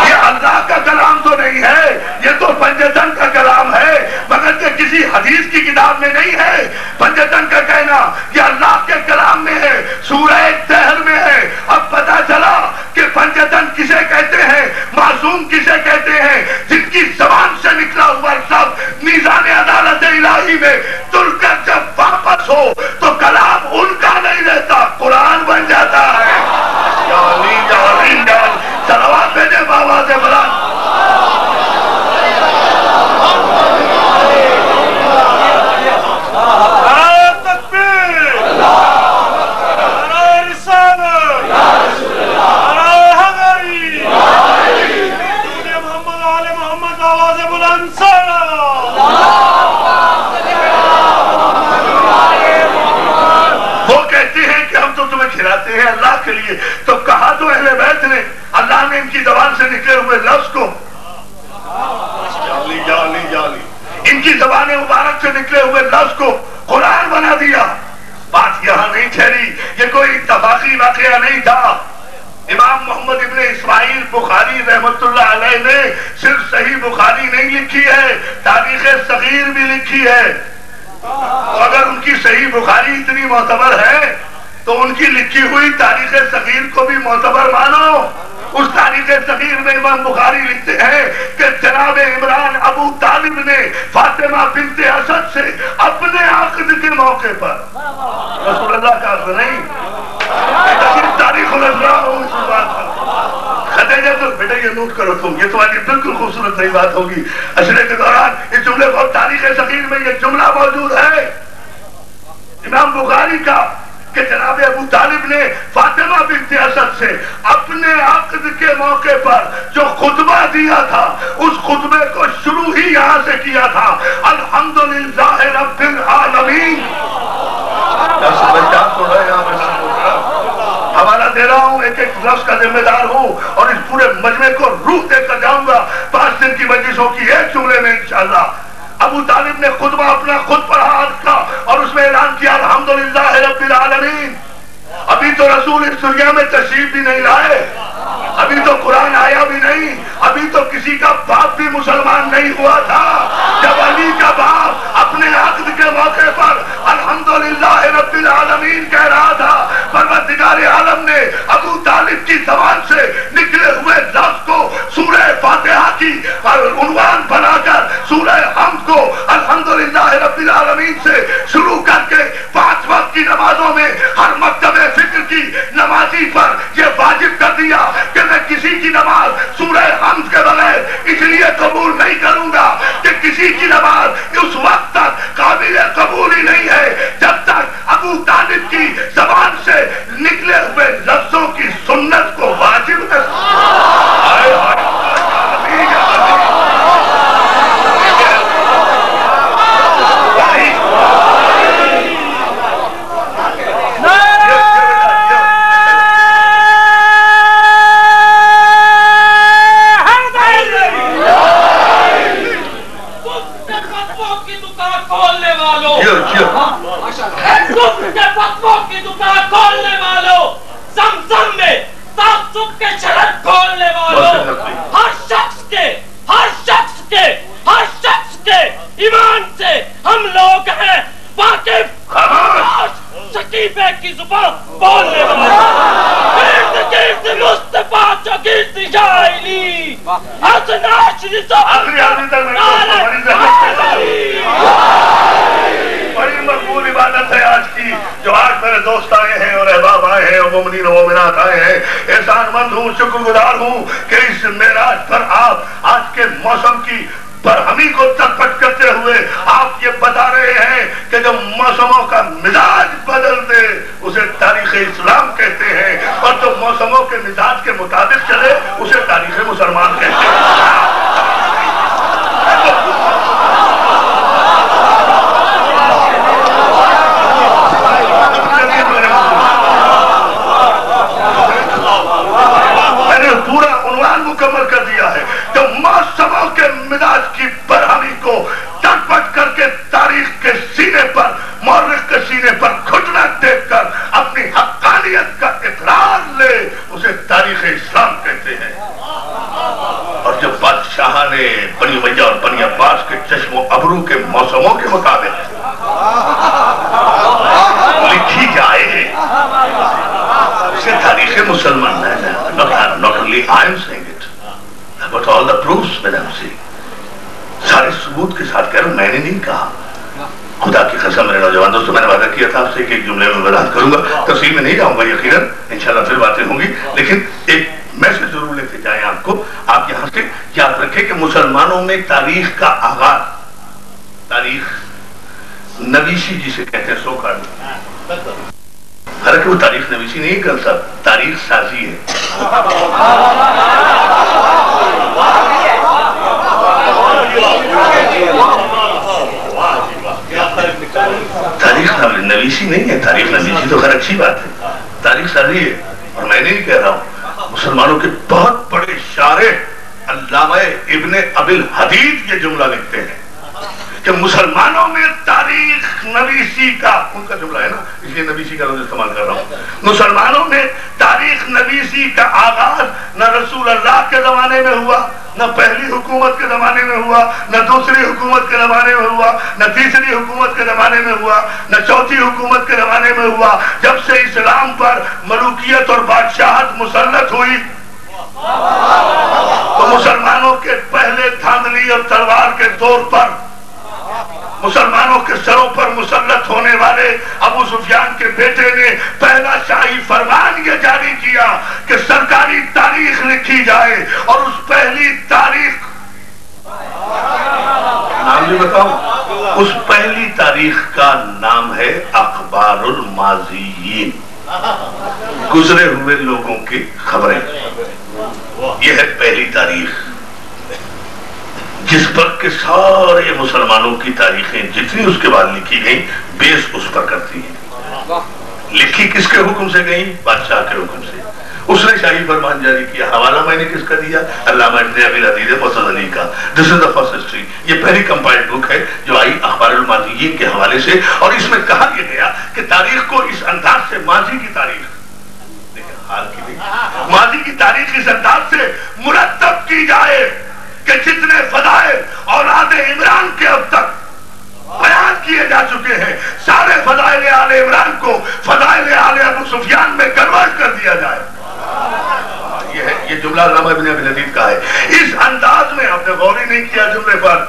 Speaker 3: یہ اللہ کا کلام تو نہیں ہے, یہ تو پنجتن کا کلام ہے, مگر یہ کسی حدیث کی کتاب میں نہیں ہے. پنجتن کا کہنا یہ اللہ کے کلام میں ہے, سورہ دہر میں ہے. اب پتا چلا کہ پنجتن کسے کہتے ہیں, معصوم کسے کہتے ہیں, جن کی زبان سے نکلا ہوا لفظ میزان عدالت الہی میں تل کر جب واپس ہو تو کلام ان کا نہیں رہتا, قرآن بن جاتا ہے. صلوات بھیجے بابا سے بلند. کھلاتے ہیں اللہ کے لیے. تو کہا تو اہل بیت نے, اللہ نے ان کی زبان سے نکلے ہوئے لفظ کو, ان کی زبان مبارک سے نکلے ہوئے لفظ کو قرآن بنا دیا. بات یہاں نہیں ٹھہری, یہ کوئی اتفاقی واقعہ نہیں تھا. امام محمد ابن اسماعیل بخاری رحمت اللہ علیہ نے صرف صحیح بخاری نہیں لکھی ہے, تاریخ صغیر بھی لکھی ہے. اگر ان کی صحیح بخاری اتنی معتبر ہے تو ان کی لکھی ہوئی تاریخ صغیر کو بھی معتبر مانو. اس تاریخ صغیر میں امام بخاری لکھتے ہیں کہ جناب عمران ابو طالب نے فاطمہ بنت اسد سے اپنے عقد کے موقع پر, رسول اللہ کا عقد نہیں, تاریخ خدیجہ تو بیٹا یہ نوٹ کرو تم, یہ تمہاری بالکل خوبصورت نئی بات ہوگی. اشرے کے دوران اس جملے کو تاریخ صغیر میں یہ جملہ موجود ہے امام بخاری کا کہ جناب ابو طالب نے فاطمہ بنت اسد سے اپنے عقد کے موقع پر جو خطبہ دیا تھا اس خطبے کو شروع ہی یہاں سے کیا تھا, الحمدللہ رب العالمین. حوالہ دے رہا ہوں, ایک ایک لفظ کا ذمہ دار ہوں اور اس پورے مجمع کو روح دے کر جاؤں گا 5 دن کی مجلسوں کی ایک جملے میں انشاءاللہ. ابو طالب نے خطبہ اپنا خود پڑھا آج کا اور اس میں اعلان کیا الحمدللہ رب العالمین. ابھی تو رسول اس دنیا میں تشریف بھی نہیں لائے, ابھی تو قرآن آیا بھی نہیں, ابھی تو کسی کا باپ بھی مسلمان نہیں ہوا تھا. جب علی کا باپ اپنے عقد کے موقع پر الحمدللہ رب العالمین کہہ رہا تھا, پروردگار عالم نے ابو طالب کی زبان سے نکلے ہوئے لفظ کو سورہ فاتحہ کی عنوان بنا کر سورہ حمد کو الحمدللہ رب العالمین سے شروع کر کے 5 وقت کی نمازوں میں ہر مکتب فکر کی نمازی پر یہ واجب کر دیا کہ میں کسی کی نماز سورہ حمد کے بغیر اس لیے قبول نہیں کروں گا کہ کسی کی نماز اس وقت تک قابل قبول ہی نہیں ہے جب تک ابو طالب کی زبان سے نکلے ہوئے لفظوں کی سنت کو واجب نہ
Speaker 5: کی زبان بولنے والا گرد گرد مصطفیٰ چو گرد جائلی از ناشر
Speaker 3: بڑی مقبول عبادت ہے آج کی، جو آج میرے دوست آئے ہیں اور احباب آئے ہیں اور مومنین و مومنات آئے ہیں، احسان مند ہوں، شکر گزار ہوں کہ اس معراج پر آپ آج کے موسم کی برہمی کو چٹپٹ کرتے ہوئے آپ یہ بتا رہے ہیں کہ جب موسموں کا مزاج بدل دے اسے تاریخ اسلام کہتے ہیں، اور جو موسموں کے مزاج کے مطابق چلے اسے تاریخ مسلمان کہتے ہیں۔ پورا عنوان مکمل کر دیا ہے کہ موسموں کے مزاج کی برہمی کو چٹپٹ کر کے تاریخ کے سینے پر، مورخ کے سینے پر گھٹنا ٹیک کر اپنی حقانیت کا اقرار لے اسے تاریخ اسلام کہتے ہیں۔ اور جب بادشاہ نے بنی امیہ اور بنی عباس کے چشم و ابرو کے موسموں کے مطابق لکھی جائے اسے تاریخ مسلمان ہے۔ Not only I am saying it, but all the proofs that I am seeing. سارے ثبوت کے ساتھ کہہ رہا ہوں، میں نے نہیں کہا۔ خدا کی قسم میرے نوجوان دوستوں، میں نے وعدہ کیا تھا آپ سے کہ ایک جملے میں وضاحت کروں گا، تفصیل میں نہیں جاؤں گا یقیناً، انشاءاللہ پھر باتیں ہوں گی، لیکن ایک میسج ضرور لیتے جائیں آپ کو۔ آپ یہاں سے یاد رکھیں کہ مسلمانوں میں تاریخ کا آغاز، تاریخ نویسی جسے کہتے ہیں، سو کارڈ، حالانکہ وہ تاریخ نویسی نہیں کر سکتا، تاریخ سازی ہے۔ تاریخ نویسی نہیں ہے، تاریخ نویسی تو خیر اچھی بات ہے، تاریخ سازی ہے۔ اور میں نہیں کہہ رہا ہوں، مسلمانوں کے بہت بڑے شارح علامہ ابن ابی الحدید یہ جملہ لکھتے ہیں کہ مسلمانوں میں تاریخ نویسی کا، ان کا جملہ ہے نا اس لیے نویسی کا لفظ استعمال کر رہا ہوں، مسلمانوں میں تاریخ نویسی کا آغاز نہ رسول اللہ کے زمانے میں ہوا، نہ پہلی حکومت کے زمانے میں ہوا، نہ دوسری حکومت کے زمانے میں ہوا، نہ تیسری حکومت کے زمانے میں ہوا، نہ چوتھی حکومت کے زمانے میں ہوا۔ جب سے اسلام پر ملوکیت اور بادشاہت مسلط ہوئی تو مسلمانوں کے پہلے دھاندلی اور تلوار کے طور پر مسلمانوں کے سروں پر مسلط ہونے والے ابو سفیان کے بیٹے نے پہلا شاہی فرمان یہ جاری کیا کہ سرکاری تاریخ لکھی جائے، اور اس پہلی تاریخ نام بھی بتاؤں، اس پہلی تاریخ کا نام ہے اخبار الماضیین، گزرے ہوئے لوگوں کی خبریں۔ یہ ہے پہلی تاریخ جس پر کہ سارے مسلمانوں کی تاریخیں جتنی اس کے بعد لکھی گئیں بیس اس پر کرتی ہیں۔ لکھی کس کے حکم سے گئیں؟ بادشاہ کے حکم سے۔ اس نے شاہی فرمان جاری کیا۔ حوالہ میں نے کس کا دیا؟ علامہ ابن ابی الحدید معتزلی کا۔ This is the first history۔ یہ پہلی کمپائلڈ بک ہے جو آئی اخبار الماضیین کے حوالے سے، اور اس میں کہا یہ گیا کہ تاریخ کو اس انداز سے، ماضی کی تاریخ، حال کی نہیں، ماضی کی تاریخ اس انداز سے مرتب کی جائے کہ جتنے فضائل اولاد عمران کے اب تک بیان کیے جا چکے ہیں، سارے فضائل آل عمران کو فضائل آل ابو سفیان میں کنورٹ کر دیا جائے۔ یہ جملہ علامہ ابن ابی الحدید کا ہے۔ اس انداز میں آپ نے غور ہی نہیں کیا جملے پر،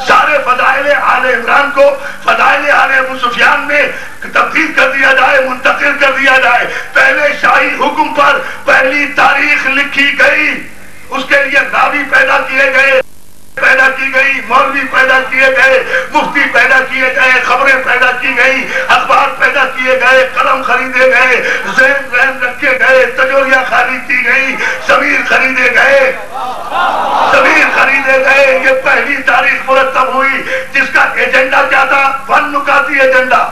Speaker 3: سارے فضائل آل عمران کو فضائل آل ابو سفیان میں تبدیل کر دیا جائے، منتقل کر دیا جائے۔ پہلے شاہی حکم پر پہلی تاریخ لکھی گئی، اس کے لیے راوی پیدا کیے گئے، پیدا کی گئی، مولوی پیدا کیے گئے، مفتی پیدا کیے گئے، خبریں پیدا کی گئی، اخبار پیدا کیے گئے، قلم خریدے گئے، ذہن رکھے گئے، تجوریہ خرید کی گئی، ضمیر خریدے گئے، یہ پہلی تاریخ مرتب ہوئی، جس کا ایجنڈا کیا تھا؟ ون نکاتی ایجنڈا،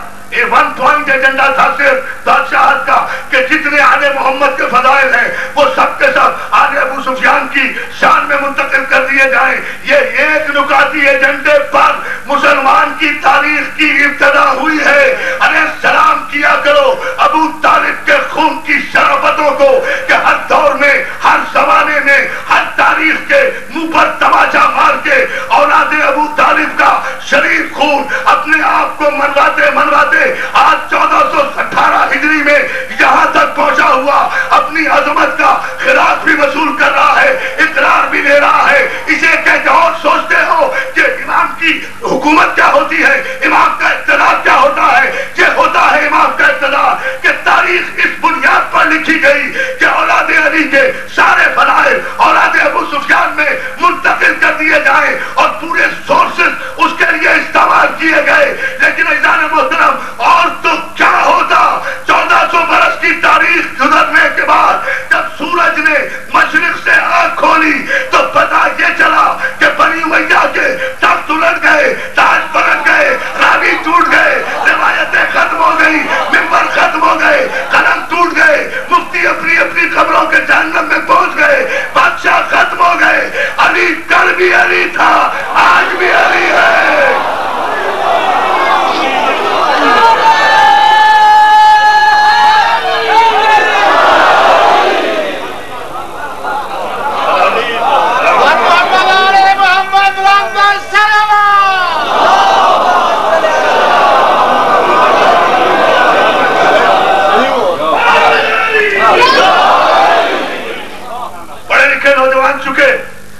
Speaker 3: ون پوائنٹ ایجنڈا تھا صرف بادشاہت کا، کہ جتنے آل محمد کے فضائل ہیں وہ سب کے سب آل ابو سفیان کی شان میں منتقل کر دیے جائیں۔ یہ ایک نکاتی ایجنڈے پر مسلمان کی تاریخ کی ابتدا ہوئی ہے۔ ارے سلام کیا کرو ابو طالب کے خون کی شرافتوں کو کہ ہر دور میں، ہر زمانے میں، ہر تاریخ کے منہ پر تماچا مار کے اولاد ابو طالب کا شریف خون اپنے آپ کو منواتے آج 1418 ہجری میں یہاں تک پہنچا ہوا اپنی عظمت کا خراج بھی وصول کر رہا ہے، اقرار بھی دے رہا ہے. اسے کہتے اور سوچتے ہو کہ امام کی حکومت کیا ہوتی ہے، امام کا اقتدار کیا ہوتا ہے؟ یہ ہوتا ہے امام کا اقتدار کہ تاریخ اس بنیاد پر لکھی گئی کہ اولاد علی کے سارے فضائل اولاد ابو سفیان میں منتقل کر دیے جائیں اور پورے سورسز اس کے لیے استعمال کیے گئے. لیکن عزیزان محترم اور تو کیا ہوتا 1400 برس کی تاریخ گزرنے کے بعد جب سورج نے مشرق سے آنکھ کھولی تو پتہ یہ چلا کہ بنی امیہ کے تخت الٹ گئے، تاج پلٹ گئے، راوی ٹوٹ گئے، روایتیں ختم ہو گئی، ممبر ختم ہو گئے، قلم ٹوٹ گئے، مفتی اپنی اپنی قبروں کے جہنم میں پہنچ گئے، بادشاہ ختم ہو گئے. علی کل بھی علی تھا، آج بھی علی ہے.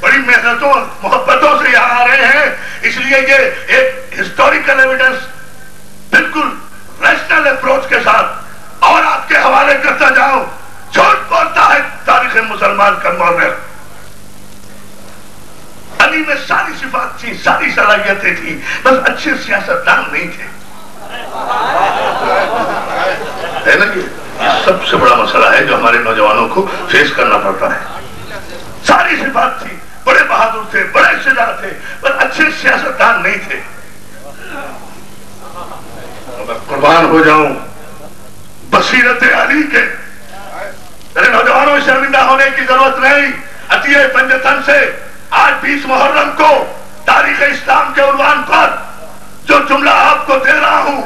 Speaker 3: بڑی محنتوں محبتوں سے یہاں آ رہے ہیں، اس لیے یہ ایک ہسٹوریکل ایویڈنس بالکل ریشنل اپروچ کے ساتھ اور آپ کے حوالے کرتا جاؤں. جھوٹ بولتا ہے تاریخ مسلمان کا مورخ. علی میں ساری صفات تھی، ساری صلاحیتیں تھیں، بس اچھے سیاستدان نہیں تھے. ہے نا یہ سب سے بڑا مسئلہ ہے جو ہمارے نوجوانوں کو فیس کرنا پڑتا ہے. ساری صفات تھی، بڑے بہادر تھے، بڑے شجاع تھے، پر اچھے سیاستدان نہیں تھے. میں قربان ہو جاؤں بصیرت علی کے. میرے نوجوانوں شرمندہ ہونے کی ضرورت نہیں. عطیہ پنجتن سے آج 20 محرم کو تاریخ اسلام کے عنوان پر جو جملہ آپ کو دے رہا ہوں،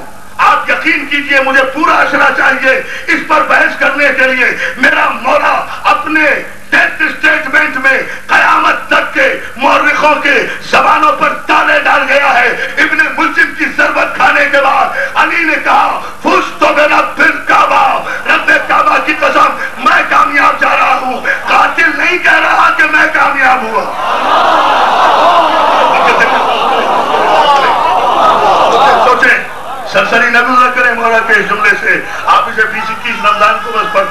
Speaker 3: آپ یقین کیجئے مجھے پورا اشرا چاہیے اس پر بحث کرنے کے لیے. میرا مولا اپنے ڈیتھ اسٹیٹمنٹ میں قیامت تک کے مورخوں کے زبانوں پر تالے ڈال گیا ہے. ابن ملجم کی ضربت کھانے کے بعد علی نے کہا فزت برب الکعبہ، رب کعبہ کی قسم میں کامیاب جا رہا ہوں. قاتل نہیں کہہ رہا کہ میں کامیاب ہوا. سوچیں، سرسری نہ گزر کریں مولا کے اس جملے سے. آپ اسے 20-21 رمضان کو بس پڑھ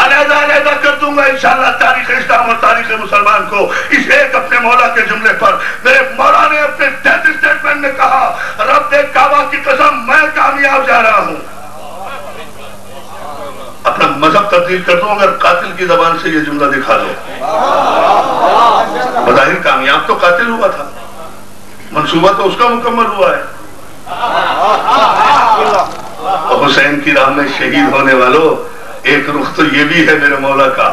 Speaker 3: علیحدہ کر دوں گا انشاءاللہ تاریخ اسلام اور تاریخ مسلمان کو اس ایک اپنے مولا کے جملے پر. میرے مولا نے اپنے ڈیتھ اسٹیٹمنٹ میں کہا رب کعبہ کی قسم میں کامیاب جا رہا ہوں. اپنا مذہب تبدیل کر دوں اگر قاتل کی زبان سے یہ جملہ دکھا دو. بظاہر کامیاب تو قاتل ہوا تھا، منصوبہ تو اس کا مکمل ہوا ہے. حسین کی راہ میں شہید ہونے والوں ایک رخ تو یہ بھی ہے میرے مولا کا.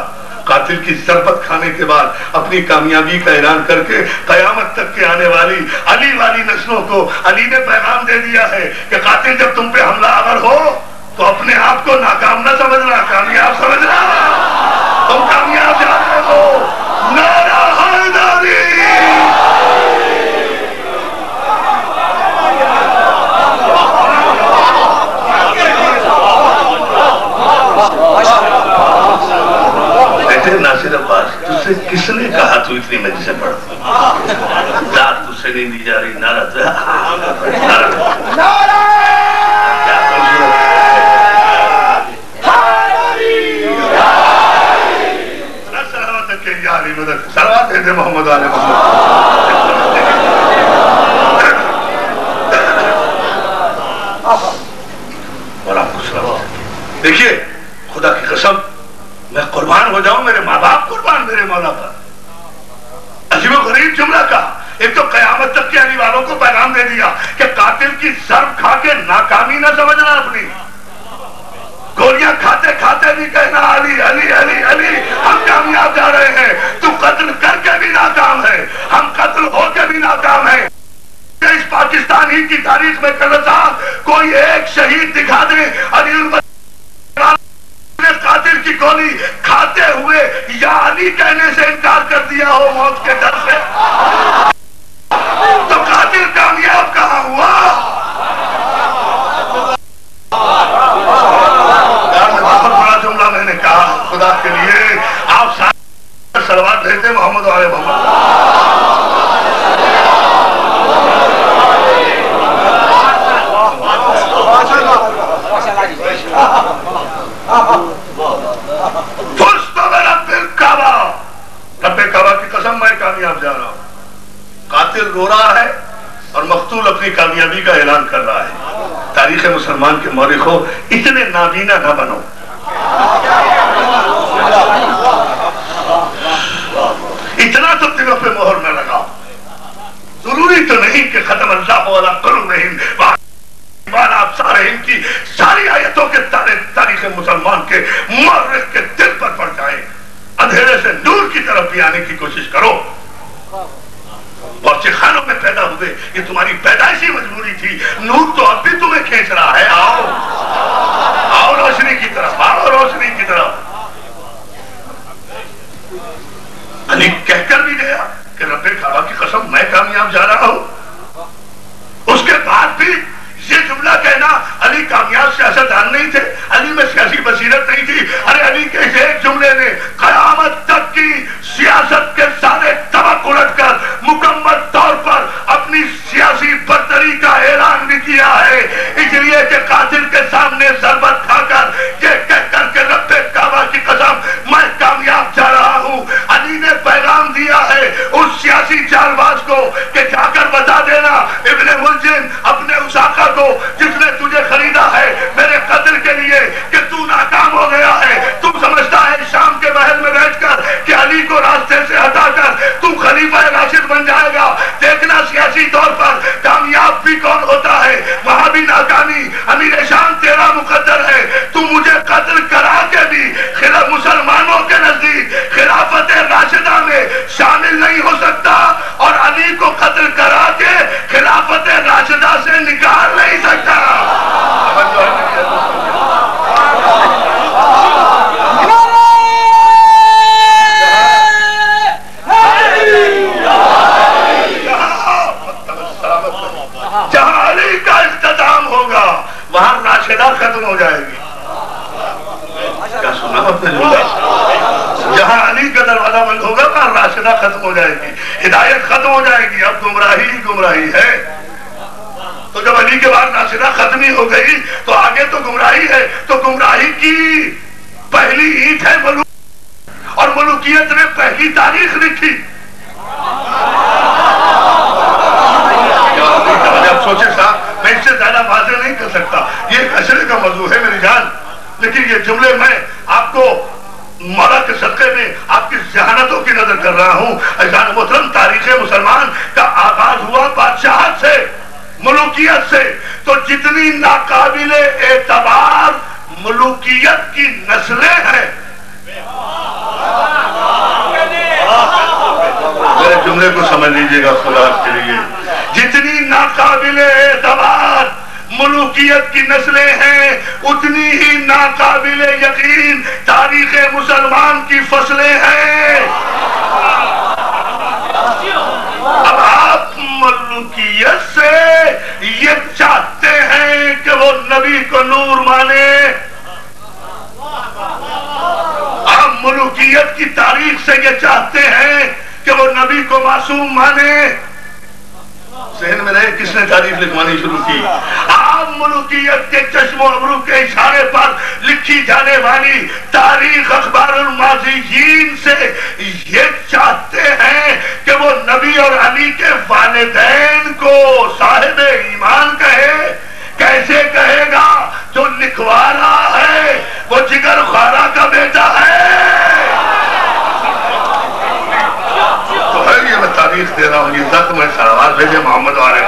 Speaker 3: قاتل کی ضربت کھانے کے بعد اپنی کامیابی کا اعلان کر کے قیامت تک کے آنے والی علی والی نسلوں کو علی نے پیغام دے دیا ہے کہ قاتل جب تم پہ حملہ آور ہو تو اپنے آپ کو ناکام نہ سمجھنا، کامیاب سمجھنا. تم کامیاب جا رہے ہو. نعرہ حیدری. ناصر عباس تجھ سے کس نے کہا تو اتنی مجلسیں پڑھتا؟ داد تجھ سے نہیں دی جا رہی. نعرہ سلوات دے محمد علیہ محمد. دیکھیے خدا کی قسم میں قربان ہو جاؤں، میرے ماں باپ قربان میرے مولا پر. عجیب و غریب جملہ کا. ایک تو قیامت تک کے علی والوں کو پیغام دے دیا کہ قاتل کی ضرب کھا کے ناکامی نہ سمجھنا، اپنی گولیاں کھاتے کھاتے بھی کہنا علی علی علی علی ہم کامیاب جا رہے ہیں. تو قتل کر کے بھی ناکام ہے، ہم قتل ہو کے بھی ناکام ہیں. اس پاکستان ہی کی تاریخ میں کوئی ایک شہید دکھا دیں علی قاتل کی گولی کھاتے ہوئے یا علی کہنے سے انکار کر دیا ہو موت کے ڈر سے، تو قاتل کامیاب کہاں ہوا؟ قاتل رو رہا ہے اور مقتول اپنی کامیابی کا اعلان کر رہا ہے. تاریخ مسلمان کے مورخوں اتنے نابینا نہ بنو. اتنا تو دلوں پہ مہر نہ لگاؤ. ضروری تو نہیں کہ ختم اللہ والا قلوبہم والا ابصارہم کی ساری آیتوں کے تاریخ مسلمان کے مورخ کے دل پر پڑ جائے. اندھیرے سے نور کی طرف بھی آنے کی کوشش کرو. بہت سے خانوں میں پیدا ہوئے, یہ تمہاری پیدائشی مجبوری تھی. نور تو اب بھی تمہیں کھینچ رہا ہے. آؤ روشنی کی طرف, آؤ روشنی کی طرف. علی کہہ کر بھی گیا کہ رب کعبہ کی قسم میں کامیاب جا رہا ہوں. اس کے بعد بھی یہ جملہ کہنا علی کامیاب سیاستدان نہیں تھے, علی میں سیاسی بصیرت نہیں تھی. ارے علی کے اس ایک جملے نے قیامت تک کی سیاست کے سارے طبق الٹ کر مکمل طور پر اپنی سیاسی برتری کا اعلان بھی کیا ہے. اس لیے کہ قاتل کے سامنے ضربت کھا کر یہ کہہ کر کے رب کعبہ کی قسم میں کامیاب جا رہا ہوں, علی نے پیغام دیا ہے اس سیاسی چال باز کو کہ جا کر بتا دینا ابن ملجم اپنے اس آقا کو جس نے تجھے خریدا ہے میرے قتل کے لیے کہ تو ناکام ہو گیا ہے. تم سمجھتا ہے شام کے محل میں بیٹھ کر کہ علی کو راستے سے ہٹا کر تم خلیفہ راشد بن جائے گا. دیکھنا سیاسی طور پر کامیاب بھی کون ہوتا ہے, وہاں بھی ناکامی امیر شام تیرا مقدر ہے. تو مجھے قتل کرا کے بھی مسلمانوں کے نزدیک خلافت راشدہ میں شامل نہیں ہو سکتا اور علی کو قتل کرا کے خلافت راشدہ سے نکال نہیں سکتا. جہاں علی کا اختتام ہوگا وہاں راشدہ ختم ہو جائے گی. کیا سنا آپ نے جملہ؟ جہاں علی کا دروازہ بند ہوگا وہاں راشدہ ختم ہو جائے گی, ہدایت ختم ہو جائے گی. اب گمراہی ہے. تو جب علی کے بعد راشدہ ختم ہی ہو گئی تو آگے تو گمراہی ہے. تو گمراہی کی پہلی اینٹ ہے ملوک, اور ملوکیت نے پہلی تاریخ لکھی. اب سوچے صاحب میں اس سے زیادہ واضح نہیں کر سکتا, یہ ایک اشرے کا موضوع ہے میری جان, لیکن یہ جملے میں آپ کو مولا کے صدقے میں آپ کی ذہانتوں کی نظر کر رہا ہوں. عزیزان محترم, تاریخ مسلمان کا آغاز ہوا بادشاہت سے, ملوکیت سے. تو جتنی ناقابل اعتبار ملوکیت کی نسلیں ہیں, میرے جملے کو سمجھ لیجئے گا خدا کے لیے, جتنی ناقابل اعتبار ملوکیت کی نسلیں ہیں اتنی ہی ناقابل یقین تاریخ مسلمان کی فصلیں ہیں. اب آپ ملوکیت سے یہ چاہتے ہیں کہ وہ نبی کو نور مانے, آپ ملوکیت کی تاریخ سے یہ چاہتے ہیں کہ وہ نبی کو معصوم مانے. ذہن میں رہے کس نے تاریخ لکھوانی شروع کی. آپ ملوکیت کے چشم و ابرو کے اشارے پر لکھی جانے والی تاریخ اخبار الماضیین سے یہ چاہتے ہیں کہ وہ نبی اور علی کے والدین کو صاحب ایمان کہے. کیسے کہے گا؟ جو لکھوا رہا ہے وہ جگر خوارہ کا بیٹا ہے. تو ہے یہ میں تاریخ دے رہا ہوں, یہ زخم ہے. سلوات بھیجے محمد والے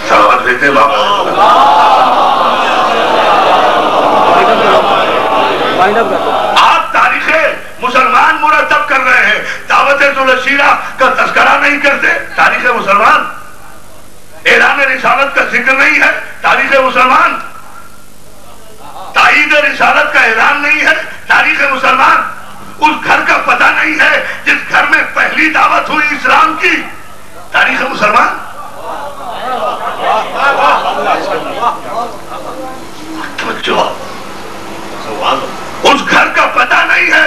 Speaker 3: سلوات بھیجتے بابا. آپ تاریخ مسلمان مرتب کر رہے ہیں, دعوت ذوالشیرہ کا تذکرہ نہیں کرتے. تاریخ مسلمان اعلان رسالت کا ذکر نہیں ہے. تاریخ مسلمان تائید رسالت کا اعلان نہیں ہے. تاریخ مسلمان اس گھر کا پتہ نہیں ہے جس گھر میں پہلی دعوت ہوئی اسلام کی. تاریخ مسلمان اس گھر کا پتہ نہیں ہے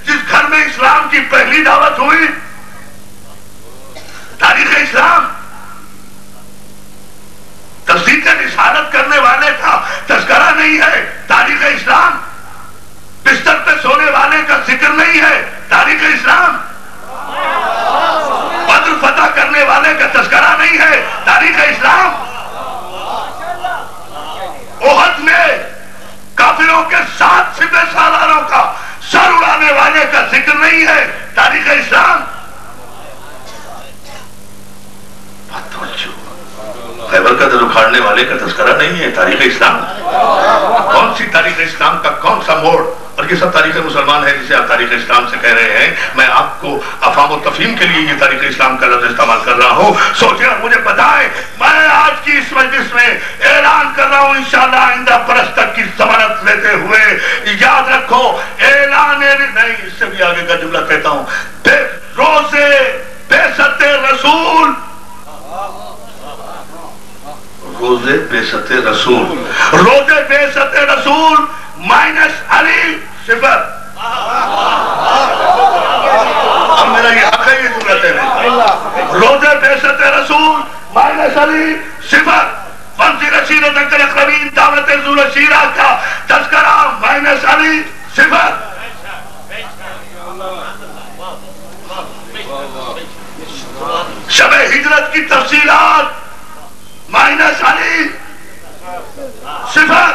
Speaker 3: جس گھر میں اسلام کی پہلی دعوت ہوئی. تاریخ اسلام تصدیق رسالت کرنے والے کا تذکرہ نہیں ہے. تاریخ اسلام بستر خیبر کا دل اکھاڑنے والے کا تذکرہ نہیں ہے، تاریخ اسلام۔ کون سی تاریخ اسلام کا کون سا موڑ؟ اور یہ سب تاریخ مسلمان ہے جسے آپ تاریخ اسلام سے کہہ رہے ہیں۔ میں آپ کو افہام و تفہیم کے لیے یہ تاریخ اسلام کا لفظ استعمال کر رہا ہوں۔ سوچیں اور مجھے بتائیں، میں آج کی اس مجلس میں اعلان کر رہا ہوں انشاءاللہ آئندہ برس تک کی ضمانت لیتے ہوئے، یاد رکھو اعلان نہیں، اس سے بھی آگے کا جملہ کہتا ہوں، روزے بعثت رسول، روزے بعثت رسول، روزے بعثت رسول مائنس علی صفر۔ اب میرا یہ حق ہے، یہ جملہ ہے، روزے بعثت رسول مائنس علی صفر، منزل سیرت الاقربین دعوت ذو الشیرہ کا تذکرہ مائنس علی صفر۔ شب ہجرت کی تفصیلات مائنس علی صفر۔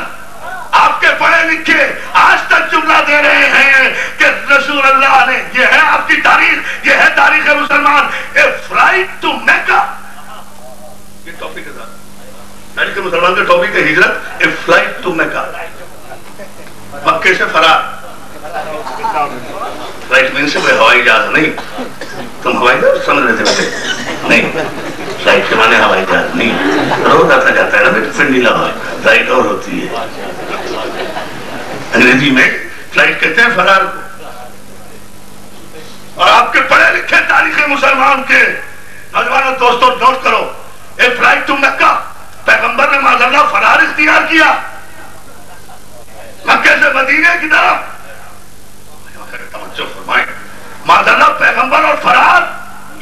Speaker 3: آپ کے پڑھے لکھے آج تک جملہ دے رہے ہیں کہ رسول اللہ نے، یہ ہے آپ کی تاریخ، یہ ہے تاریخ مسلمان، اے فلائٹ ٹو میکہ، یہ ٹاپک ہے تاریخ مسلمان کا ٹاپک ہے ہجرت، اے فلائٹ ٹو میکہ، مکے سے فرار۔ فلائٹ مین سے ہوائی جہاز نہیں، تم ہوائی جہاز سمجھ رہے تھے نہیں، فلائٹ کے معنی ہوائی جہاز نہیں، روز آتا جاتا ہے نا بیٹا، پنڈی لگا فلائٹ اور ہوتی ہے، انگریزی میں فلائٹ کہتے ہیں فرار کو۔ اور آپ کے پڑھے لکھے تاریخ مسلمان کے نوجوانوں دوستوں نوٹ کرو، اے فلائٹ ٹو مکہ، پیغمبر نے معاذ اللہ فرار اختیار کیا مکے سے مدینے کی طرف، توجہ فرمائیں، معاذ اللہ پیغمبر اور فرار،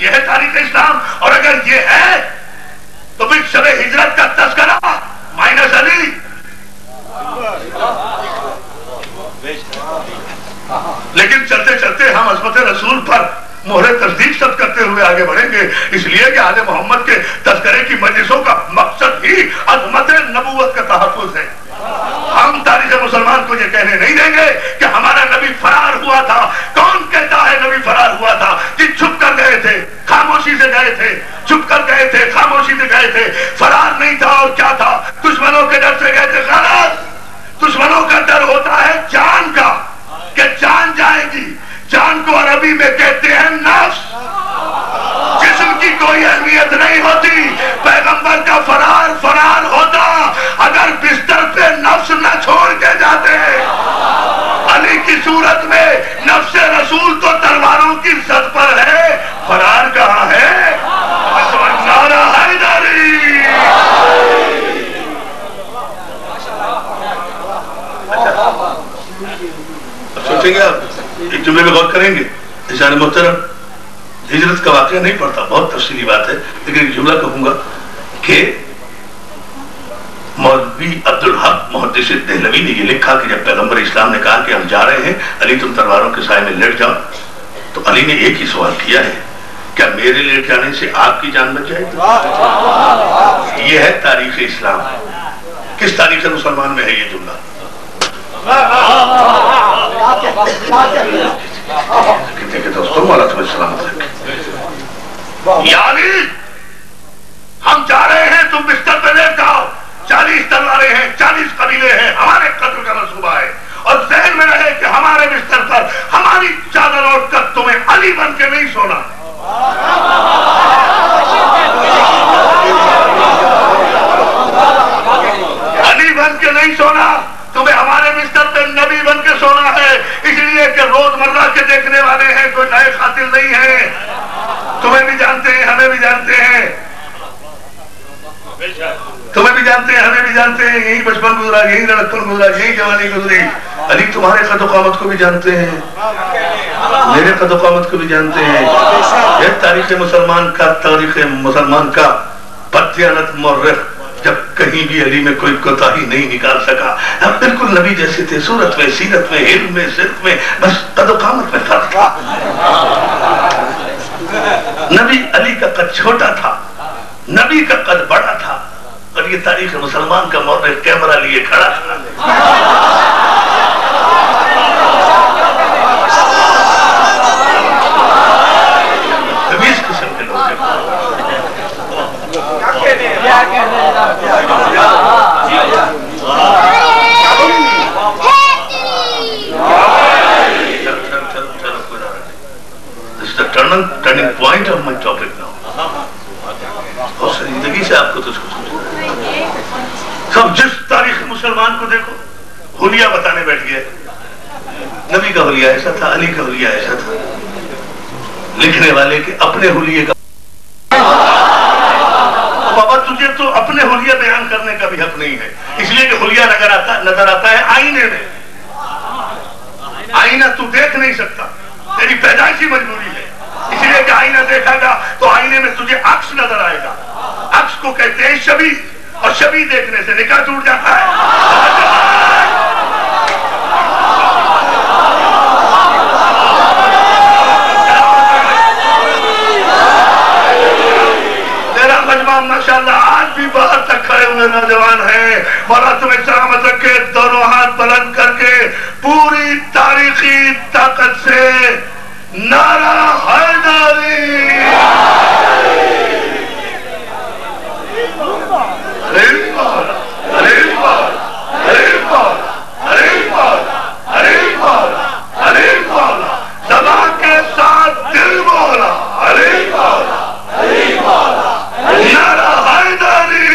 Speaker 3: یہ ہے تاریخ اسلام۔ اور اگر یہ ہے تو پھر شب ہجرت کا تذکرہ مائنس علی۔ لیکن چلتے چلتے ہم عظمت رسول پر مہر تصدیق سب کرتے ہوئے آگے بڑھیں گے، اس لیے کہ آل محمد کے تذکرے کی مجلسوں کا مقصد ہی عظمت نبوت کا تحفظ ہے۔ ہم تاریخ مسلمان کو یہ کہنے نہیں دیں گے کہ ہمارا نبی فرار ہوا تھا۔ کون کہتا ہے نبی فرار ہوا تھا؟ جی چھپ کر گئے تھے، خاموشی سے گئے تھے، چھپ کر گئے تھے، خاموشی سے گئے تھے، فرار نہیں تھا۔ اور کیا تھا؟ دشمنوں کے ڈر سے گئے تھے۔ غلط، دشمنوں کا ڈر ہوتا ہے جان کا، کہ جان جائے گی۔ جان کو عربی میں کہتے ہیں نفس، جسم کی کوئی اہمیت نہیں ہوتی۔ پیغمبر کا فرار فرار ہوتا اگر بستر پہ نفس نہ چھوڑ کے جاتے۔ علی کی صورت میں نفس رسول تو تلواروں کی زد پر ہے، فرار کہاں ہے؟ نعرہ حیدری۔ سوچیں گے آپ، ایک جملے میں غور کریں گے، عزیزان محترم، ہجرت کا واقعہ نہیں پڑھتا، بہت تفصیلی بات ہے، لیکن ایک جملہ کہوں گا کہ مولوی عبدالحق محدث دہلوی نے یہ لکھا کہ جب پیغمبر اسلام نے کہا کہ ہم جا رہے ہیں، علی تم تلواروں کے سائے میں لیٹ جاؤ، تو علی نے ایک ہی سوال کیا ہے، کیا میرے لیٹ جانے سے آپ کی جان بچ جائے گی؟ یہ ہے تاریخ اسلام۔ کس تاریخ مسلمان میں ہے یہ جملہ؟ کہتے کہ دوستوں مولا تمہیں سلامت رکھے، یعنی ہم جا رہے ہیں، تم بستر پہ لیٹ جاؤ، 40 تلواریں ہیں، 40 قبیلے ہیں، ہمارے قتل کا منصوبہ ہے، اور ذہن میں رہے کہ ہمارے بستر پر ہماری چادر اوڑھ کر تمہیں علی بن کے نہیں سونا۔ علی بن کے نہیں سونا، تمہیں ہمارے بستر پہ نبی بن کے سونا ہے، اس لیے کہ روزمرہ کے دیکھنے والے ہیں، کوئی نئے قاتل نہیں ہیں، تمہیں بھی جانتے ہیں، ہمیں بھی جانتے ہیں، تمہیں بھی جانتے ہیں، ہمیں بھی جانتے ہیں، یہی بچپن گزرا، یہی لڑکپن گزرا، یہی جوانی گزری۔ علی تمہارے قد و قامت کو بھی جانتے ہیں، میرے قد و قامت کو بھی جانتے ہیں۔ یہ تاریخ مسلمان کا بددیانت مورخ جب کہیں بھی علی میں کوئی کوتاہی نہیں نکال سکا، اب بالکل نبی جیسے تھے، صورت میں، سیرت میں، علم میں، صدق میں، بس قد و قامت میں فرق تھا۔ نبی علی کا قد چھوٹا تھا، نبی کا قد بڑا تھا، اور یہ تاریخ مسلمان کا مورخ کیمرہ لیے کھڑا تھا۔ اس قسم کے لوگ زندگی سے آپ کو تو اس کو سمجھنا. سب جس تاریخ مسلمان کو دیکھو حلیہ بتانے بیٹھ گئے. نبی کا حلیہ ایسا تھا, علی کا حلیہ ایسا تھا, لکھنے والے کے اپنے حلیے کا. بابا تجھے تو اپنے حلیہ بیان کرنے کا بھی حق نہیں ہے, اس لیے کہ حلیہ نظر آتا ہے آئینے میں. آئینہ تو دیکھ نہیں سکتا, تیری پیدائشی مجبوری ہے. اس لیے کہ آئینہ دیکھا گا تو آئینے میں تجھے عکس نظر آئے گا. عکس کو کہتے ہیں شبیہ, اور شبیہ دیکھنے سے نکاح ٹوٹ جاتا ہے. تیرا مجمع ماشاءاللہ آج بھی باہر تک کھڑے ہوئے نوجوان ہیں. مولا تمہیں سلامت رکھے, دونوں ہاتھ بلند کر کے پوری تاریخی طاقت سے نعرہ حیدری. زبان کے ساتھ دل بولا نعرہ حیدری.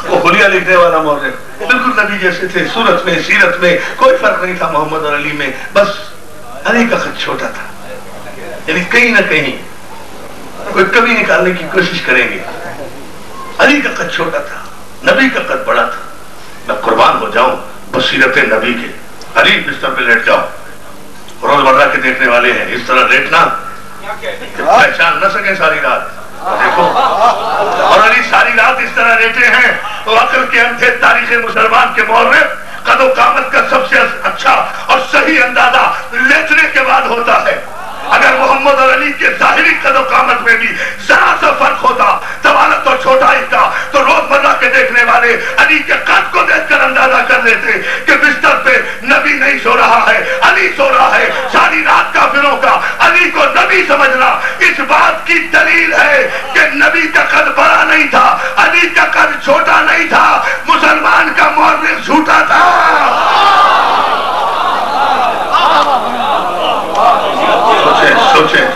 Speaker 3: وہ حلیہ لکھنے والا مورخ بالکل نبی جیسے تھے, صورت میں سیرت میں کوئی فرق نہیں تھا محمد اور علی میں, بس علی کا خط چھوٹا تھا. یعنی کہیں نہ کہیں کوئی کمی نکالنے کی کوشش کریں گے. علی کا قد چھوٹا تھا, نبی کا قد بڑا تھا. میں قربان ہو جاؤں بصیرت نبی کے. علی بستر پہ لیٹ جاؤ, روزمرہ کے دیکھنے والے ہیں, اس طرح لیٹنا کہ پہچان نہ سکیں ساری رات. دیکھو, اور علی ساری رات اس طرح لیٹے ہیں تو عقل کے اندھے تاریخ مسلمان کے مورخ قد و قامت کا سب سے اچھا اور صحیح اندازہ لیٹنے کے بعد ہوتا ہے. اگر محمد اور علی کے ظاہری قد و قامت میں بھی ذرا سا فرق ہوتا, طوالت اور چھوٹائی کا, تو روزمرہ کے دیکھنے والے علی کے قد کو دیکھ کر اندازہ کر لیتے کہ بستر پہ نبی نہیں سو رہا ہے, علی سو رہا ہے. ساری رات کافروں کا علی کو نبی سمجھنا اس بات کی دلیل ہے کہ نبی کا قد بڑا نہیں تھا, علی کا قد چھوٹا نہیں تھا. مسلمان کا مورخ جھوٹا تھا.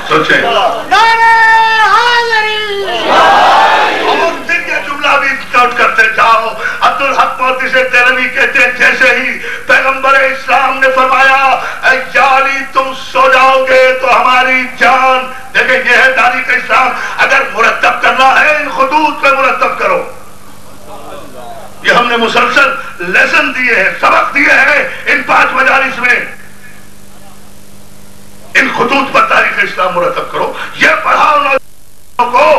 Speaker 3: سوچیں یہ جملہ بھی نوٹ کرتے جاؤ. عبدالحق محدث دہلوی کہتے ہیں جیسے ہی پیغمبر اسلام نے فرمایا اے علی تم سو جاؤ گے تو ہماری جان. دیکھیں یہ ہے تاریخ اسلام. اگر مرتب کرنا ہے ان خطوط پہ مرتب کرو. یہ ہم نے مسلسل لیسن دیے ہیں, سبق دیے ہیں ان 5 مجالس میں. ان خطوط پر تاریخ اسلام مرتب کرو. یہ پڑھاؤ نوجوانوں کو.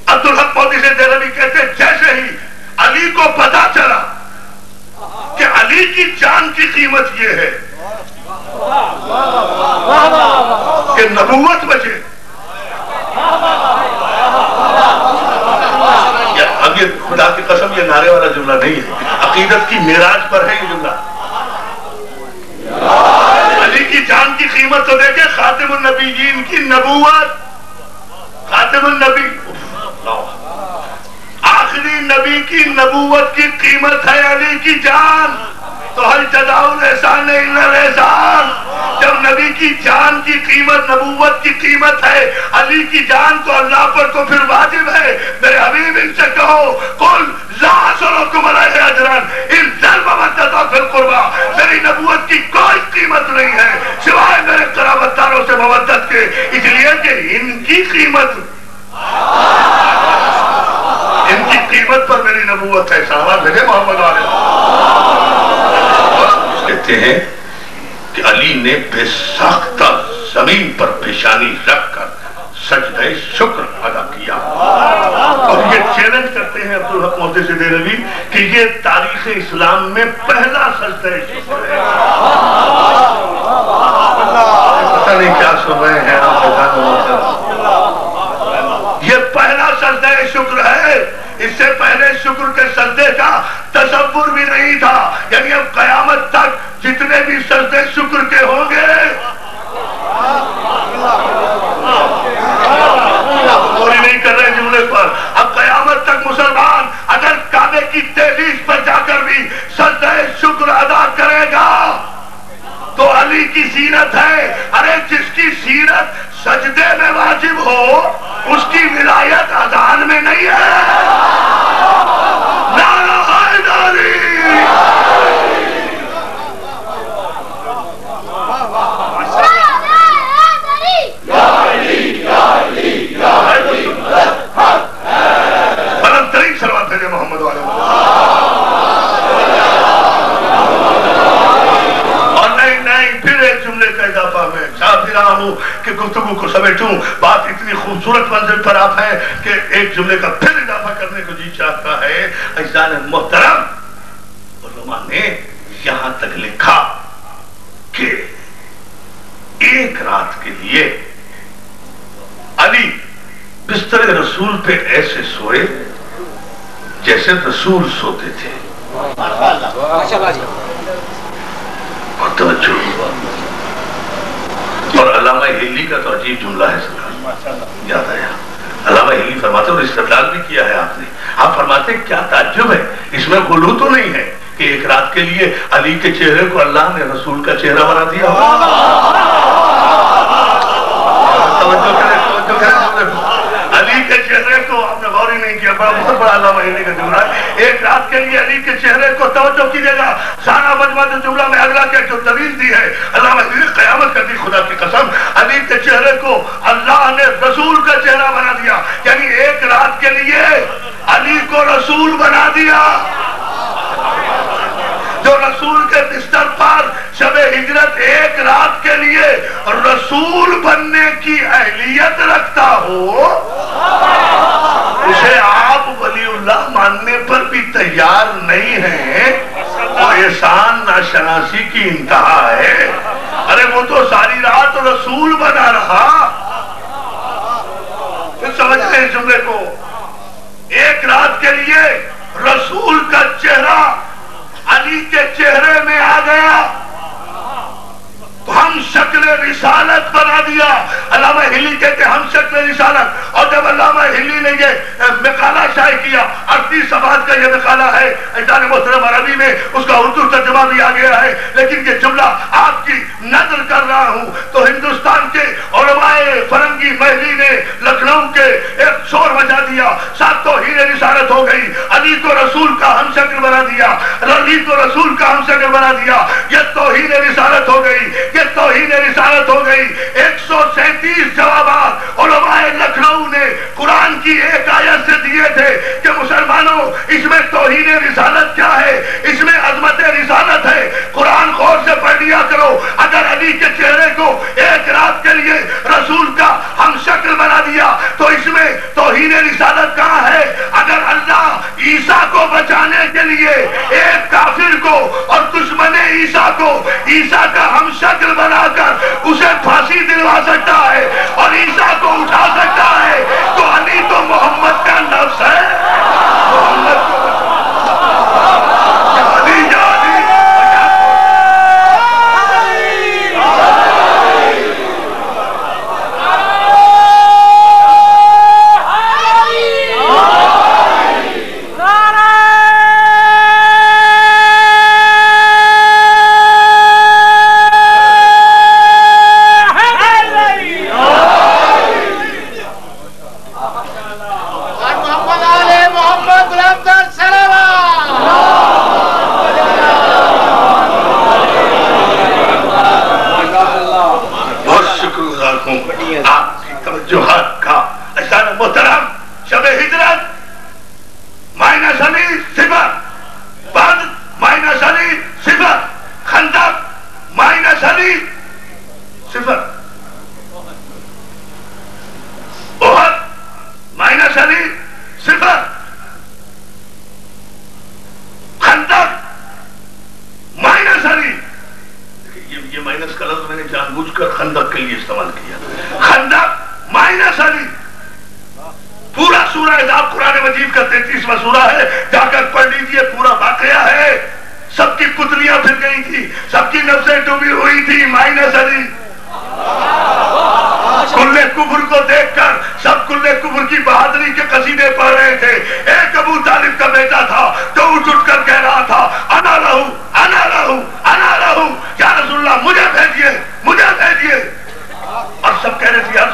Speaker 3: عبدالحق محدث دہلوی کہتے ہیں جیسے ہی علی کو پتا چلا کہ علی کی جان کی قیمت یہ ہے کہ نبوت بچے. اب یہ خدا کی قسم یہ نعرے والا جملہ نہیں ہے, عقیدت کی معراج پر ہے یہ جملہ. علی کی جان کی قیمت تو دیکھیں, خاتم النبیین کی نبوت, خاتم النبی آخری نبی کی نبوت کی قیمت ہے علی کی جان. تو ہل جزاء الاحسان الا الاحسان. جب نبی کی جان کی قیمت نبوت کی قیمت ہے, علی کی جان تو اللہ پر تو پھر واجب ہے. میرے حبیب ان سے کہو قل لا اسألکم علیہ اجرا الا المودۃ فی القربى. میری نبوت کی کوئی قیمت نہیں ہے سوائے میرے قرابت داروں سے مودت کے, اس لیے کہ ان کی قیمت پر میری نبوت ہے. صحابہ بھیجے محمد علیہ کہتے ہیں کہ علی نے بے ساختہ زمین پر پیشانی رکھ کر سجدہ شکر ادا کیا. اور یہ چیلنج کرتے ہیں عبدالحق محدث دہلوی کہ یہ تاریخ اسلام میں پہلا سجدہ شکر ہے. پتہ نہیں کیا سن رہے ہیں آپ. یہ پہلا سجدہ شکر ہے. اس سے پہلے شکر کے سجدے کا تصور بھی نہیں تھا. یعنی اب قیامت تک جتنے بھی سجدے شکر کے ہوں گے, پوری نہیں کر رہے جملے پر, اب قیامت تک مسلمان اگر کعبے کی دہلیز پر جا کر بھی سجدہ شکر ادا کرے گا تو علی کی سیرت ہے. ارے جس کی سیرت ہو اس کی ولایت اذان میں نہیں ہے. نعرہ حیدری. بلند ترین صلوات بھیجے محمد والے. اور نہیں پھر ایک جملے کا اضافہ میں چاہ بھی رہا ہوں کہ گفتگو کو سمیٹوں. بات اتنی خوبصورت منزل پر آپ ہیں کہ ایک جملے کا پھر اضافہ کرنے کو جی چاہتا ہے. عزیزان محترم، علماء نے یہاں تک لکھا کہ ایک رات کے لیے علی بستر رسول پہ ایسے سوئے جیسے رسول سوتے تھے. اور توجہ، اور علامہ ہلی کا تو عجیب جملہ ہے یاد آیا. علامہ ہلی فرماتے اور استدلال بھی کیا ہے آپ نے. آپ فرماتے کیا تعجب ہے، اس میں غلو تو نہیں ہے کہ ایک رات کے لیے علی کے چہرے کو اللہ نے رسول کا چہرہ بنا دیا. علی کے چہرے کو آپ نے غور ہی نہیں کیا. بڑا بہت بڑا علامہ ہلی کا جملہ ہے. ایک رات کے لیے علی کے چہرے کو توجہ کیجیے گا. سارا مجمع جو جملہ میں اگلا کے جو دلیل دی ہے علامہ ہلی قیامت کر دی. خدا کی قسم علی کے چہرے کو اللہ نے رسول کا چہرہ بنا دیا. یعنی ایک رات کے لیے علی کو رسول بنا دیا. جو رسول کے بستر پر شب ہجرت ایک رات کے لیے رسول بننے کی اہلیت رکھتا ہو، اسے آپ ولی اللہ ماننے پر بھی تیار نہیں ہیں. وہ احسان ناشناسی کی انتہا ہے. ارے وہ تو ساری رات رسول بنا رہا. پھر سمجھتے ہیں اس جملے کو. ایک رات کے لیے رسول کا چہرہ علی کے چہرے میں آ گیا تو ہم شکل رسالت بنا دیا. علامہ ہلی کہتے ہم شکل رسالت. اور جب علامہ ہلی نے یہ مقالہ شائع کیا، 38 صفحات کا یہ مقالہ ہے عزیزان محترم، عربی میں اس کا اردو ترجمہ بھی آ گیا ہے، لیکن یہ جملہ آپ کی نظر کر رہا ہوں تو ہندوستان کے علماء فرنگی مہدی نے لکھنؤ کے ایک شور مچا دیا. ساتھ توہین رسالت ہو گئی. علی کو رسول کا ہم شکل بنا دیا. علی کو رسول کا ہم شکل بنا دیا. یہ توہین رسالت ہو گئی. یہ توہین رسالت ہو گئی. 137 جوابات علماء لکھنؤ نے قرآن کی ایک آیت سے دیے تھے کہ مسلمانوں اس میں توہین رسالت کیا ہے، اس میں عظمت رسالت ہے. قرآن غور سے پڑھ لیا کرو. اگر علی کے چہرے کو ایک رات کے لیے رسول کا ہم شکل بنا دیا تو اس میں توہین رسالت کہاں ہے؟ اگر اللہ عیسیٰ کو بچانے کے لیے ایک کافر کو اور دشمن عیسیٰ کو عیسیٰ کا ہم شکل بنا کر اسے پھانسی دلوا سکتا ہے اور عیسیٰ کو اٹھا سکتا ہے تو علی تو محمد کا نفس ہے. محمد کو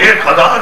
Speaker 3: 1000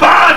Speaker 3: 5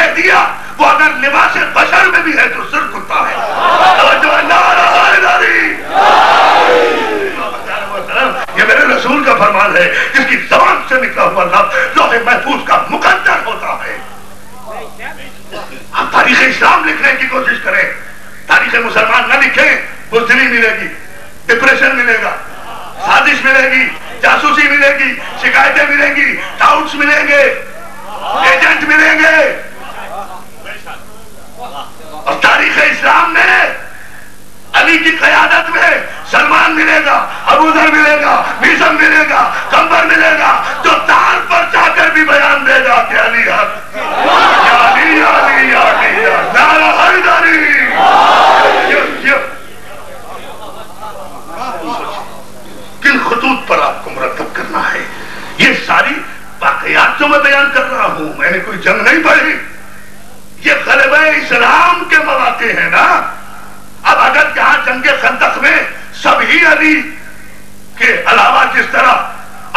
Speaker 3: کہہ دیا وہ اگر لباس بشر میں بھی ہے تو سر کتا ہے. توجہ ہے. نعرہ حیدری. یہ میرے رسول کا فرمان ہے جس کی زبان سے نکلا ہوا لفظ لوح محفوظ کا مقدر ہوتا ہے. ہم تاریخ اسلام لکھنے کی کوشش کریں, تاریخ مسلمان نہ لکھیں. بزدلی ملے گی, ڈپریشن ملے گا, سازش ملے گی, جاسوسی ملے گی, شکایتیں ملیں گی, ڈاؤٹس ملیں گے, ایجنٹ ملیں گے. اور تاریخ اسلام میں علی کی قیادت میں سلمان ملے گا, ابو ذر ملے گا, میثم ملے گا, قمر ملے گا, جو تار پر جا کر بھی بیان دے گا کہ علی حق. یا علی یا علی یا علی یا نعرہ حیدری. کن خطوط پر آپ کو مرتب کرنا ہے؟ یہ ساری واقعات جو میں بیان کر رہا ہوں, میں نے کوئی جنگ نہیں پڑھی, یہ غلبہ اسلام کے مواقع ہیں نا. اب اگر جہاں جنگ خندق میں سب ہی علی کے علاوہ جس طرح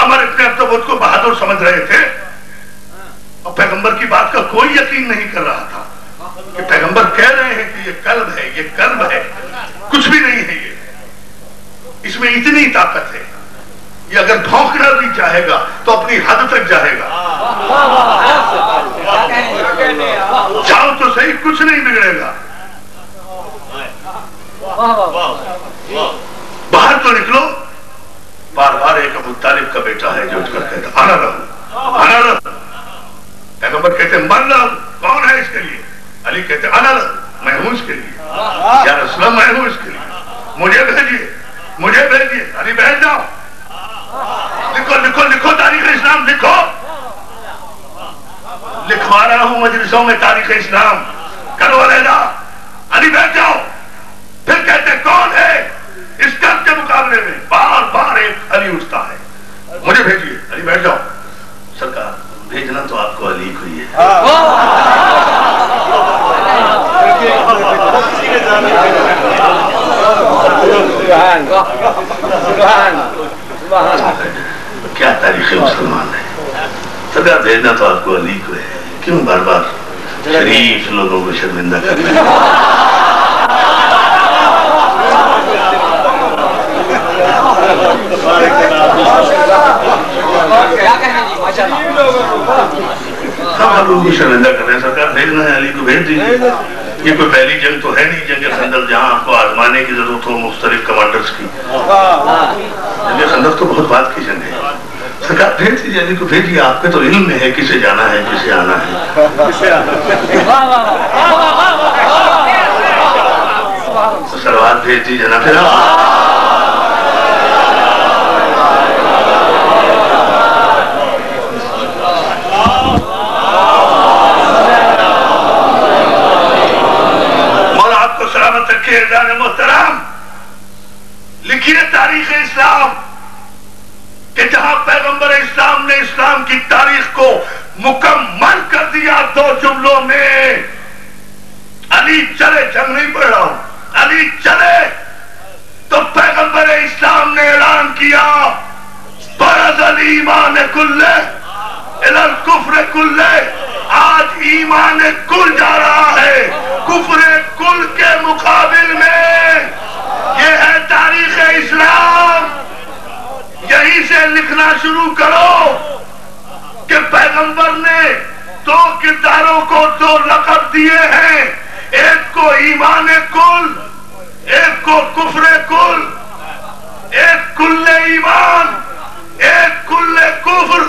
Speaker 3: عمر ابن عبد کو بہادر سمجھ رہے تھے اور پیغمبر کی بات کا کوئی یقین نہیں کر رہا تھا کہ پیغمبر کہہ رہے ہیں کہ یہ قلب ہے, یہ قلب ہے, کچھ بھی نہیں ہے, یہ اس میں اتنی طاقت ہے, یہ اگر بھونکنا بھی چاہے گا تو اپنی حد تک جائے گا. جاؤ تو صحیح, کچھ نہیں بگڑے گا. باہر تو نکلو. بار بار ایک ابو طالب کا بیٹا ہے جو اٹھ کر کہتا آنا رہو, آنا رہو. پیغمبر کہتے مر رہا ہوں, کون ہے اس کے لیے؟ علی کہتے آنا رہو, میں ہوں اس کے لیے. یا رسول اللہ میں ہوں اس کے لیے, مجھے بھیجیے, مجھے بھیجیے. علی بھیج جاؤ. لکھو لکھو لکھو تاریخ اسلام لکھو. لکھوا رہا ہوں مجلسوں میں تاریخ اسلام, کرو علیحدہ. علی بیٹھ جاؤ. پھر کہتے کون ہے اس قلب کے مقابلے میں؟ بار بار ایک علی اٹھتا ہے, مجھے بھیجیے. علی بیٹھ جاؤ. سرکار بھیجنا تو آپ کو علی کو ہی ہے. کیا تاریخ مسلمان ہے. سرکار بھیجنا تو آپ کو علی کو ہے, کیوں بار بار شریف لوگوں کو شرمندہ کرنا ہے؟ ہم لوگوں کو شرمندہ کر رہے ہیں. سرکار بھیجنا ہے, علی کو بھیج دیجیے. یہ کوئی پہلی جنگ تو ہے نہیں, جنگ خندق جہاں آپ کو آزمانے کی ضرورت ہو مختلف کمانڈرز کی. جنگ خندق تو بہت بات کی جنگ ہے. سرکار بھیج دیجیے, علی کو بھیجیے. آپ کے تو علم میں ہے کسے جانا ہے کسے آنا ہے. سلوات بھیج دیجیے نا. پھر محترم لکھیے تاریخ اسلام کہ جہاں پیغمبر اسلام نے اسلام کی تاریخ کو مکمل کر دیا 2 جملوں میں. علی چلے, جنگ نہیں پڑھ رہا ہوں, علی چلے تو پیغمبر اسلام نے اعلان کیا برز الایمان کلہ الی الکفر کلہ. آج ایمان کل جا رہا ہے کفر کل کے مقابل میں. یہ ہے تاریخ اسلام. یہی سے لکھنا شروع کرو کہ پیغمبر نے 2 کرداروں کو 2 لقب دیے ہیں. ایک کو ایمان کل, ایک کو کفر کل. ایک کل ایمان, ایک کل کفر.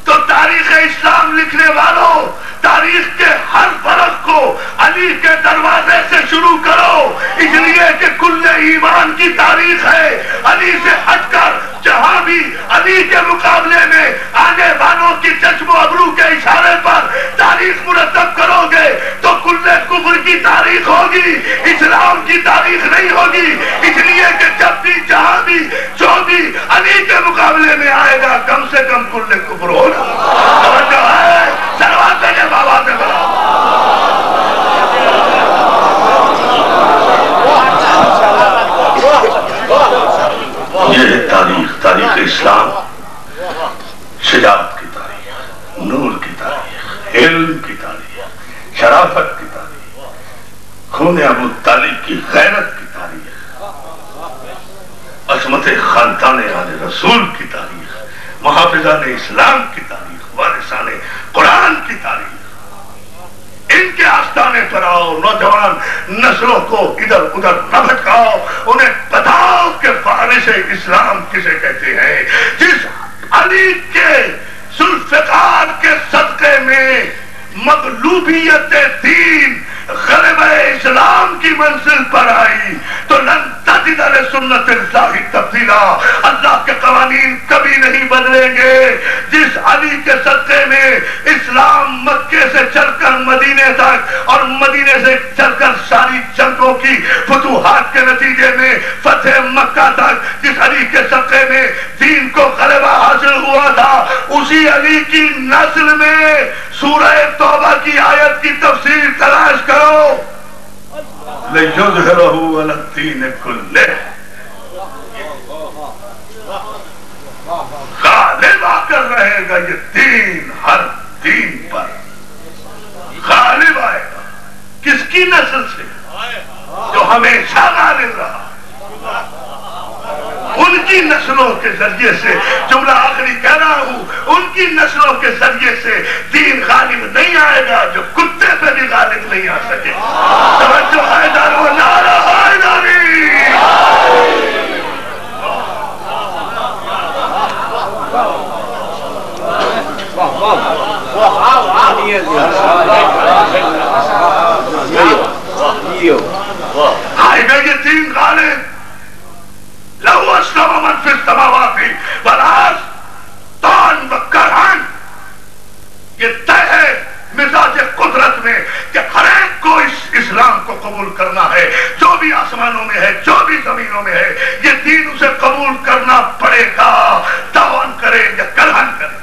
Speaker 3: تو تاریخ اسلام لکھنے والوں تاریخ کے ہر فرق کو علی کے دروازے سے شروع کرو, اس لیے کہ کل ایمان کی تاریخ ہے. علی سے ہٹ کر جہاں بھی علی کے مقابلے میں آنے والوں کی چشم و ابرو کے اشارے پر تاریخ مرتب کرو گے تو کل کفر کی تاریخ ہوگی, اسلام کی تاریخ نہیں ہوگی. اس لیے کہ جب بھی جہاں بھی جو بھی علی کے مقابلے میں آئے گا کم سے کم کل کفر ہوگا. توجہ ہے, سلوات دیجیے بابا سے بڑا. یہ ہے تاریخ, تاریخ اسلام. شجاعت کی تاریخ, نور کی تاریخ, علم کی تاریخ, شرافت کی تاریخ، خون ابو طالب کی غیرت کی تاریخ، عظمت خاندان آل رسول کی تاریخ، محافظان اسلام کی تاریخ، وارثان قرآن کی تاریخ. ان کے آستانے پر آؤ، نوجوان نسلوں کو ادھر ادھر نہ بھٹکاؤ، انہیں بتاؤ کہ وارث اسلام کسے کہتے ہیں. جس علی کے ذوالفقار کے صدقے میں مغلوبیت دین غلبہ اسلام کی منزل پر آئی تو لن تجد لسنت اللہ تبدیلا، اللہ کے قوانین کبھی نہیں بدلیں گے. جس علی کے صدقے میں اسلام مکے سے چل کر مدینے تک اور مدینے سے چل کر ساری جنگوں کی فتوحات کے نتیجے میں فتح مکہ تک جس علی کے صدقے میں دین کو غلبہ حاصل ہوا تھا، اسی علی کی نسل میں سورہ توبہ کی آیت کی تفسیر تلاش کرو. لِيُظْهِرَهُ عَلَى الدِّينِ كُلِّهِ، غالب آ کر رہے گا یہ دین، ہر دین پر غالب آئے گا. کس کی نسل سے؟ جو ہمیشہ غالب رہا. ان کی نسلوں کے ذریعے سے، جملہ آخری کہہ رہا ہوں، ان کی نسلوں کے ذریعے سے دین غالب نہیں آئے گا جو کتے پہ بھی غالب نہیں آ سکے. توجہ حیدر و نعرہ حیدری. آئے گا یہ دین غالب. لَهُ أَسْلَمَ مَنْ فِي السَّمَاوَاتِ وَالْأَرْضِ طَوْعًا وَكَرْهًا. یہ طے ہے مزاج قدرت میں کہ ہر ایک کو اس اسلام کو قبول کرنا ہے. جو بھی آسمانوں میں ہے، جو بھی زمینوں میں ہے، یہ دین اسے قبول کرنا پڑے گا، طوعاً کرے یا کرہن کرے.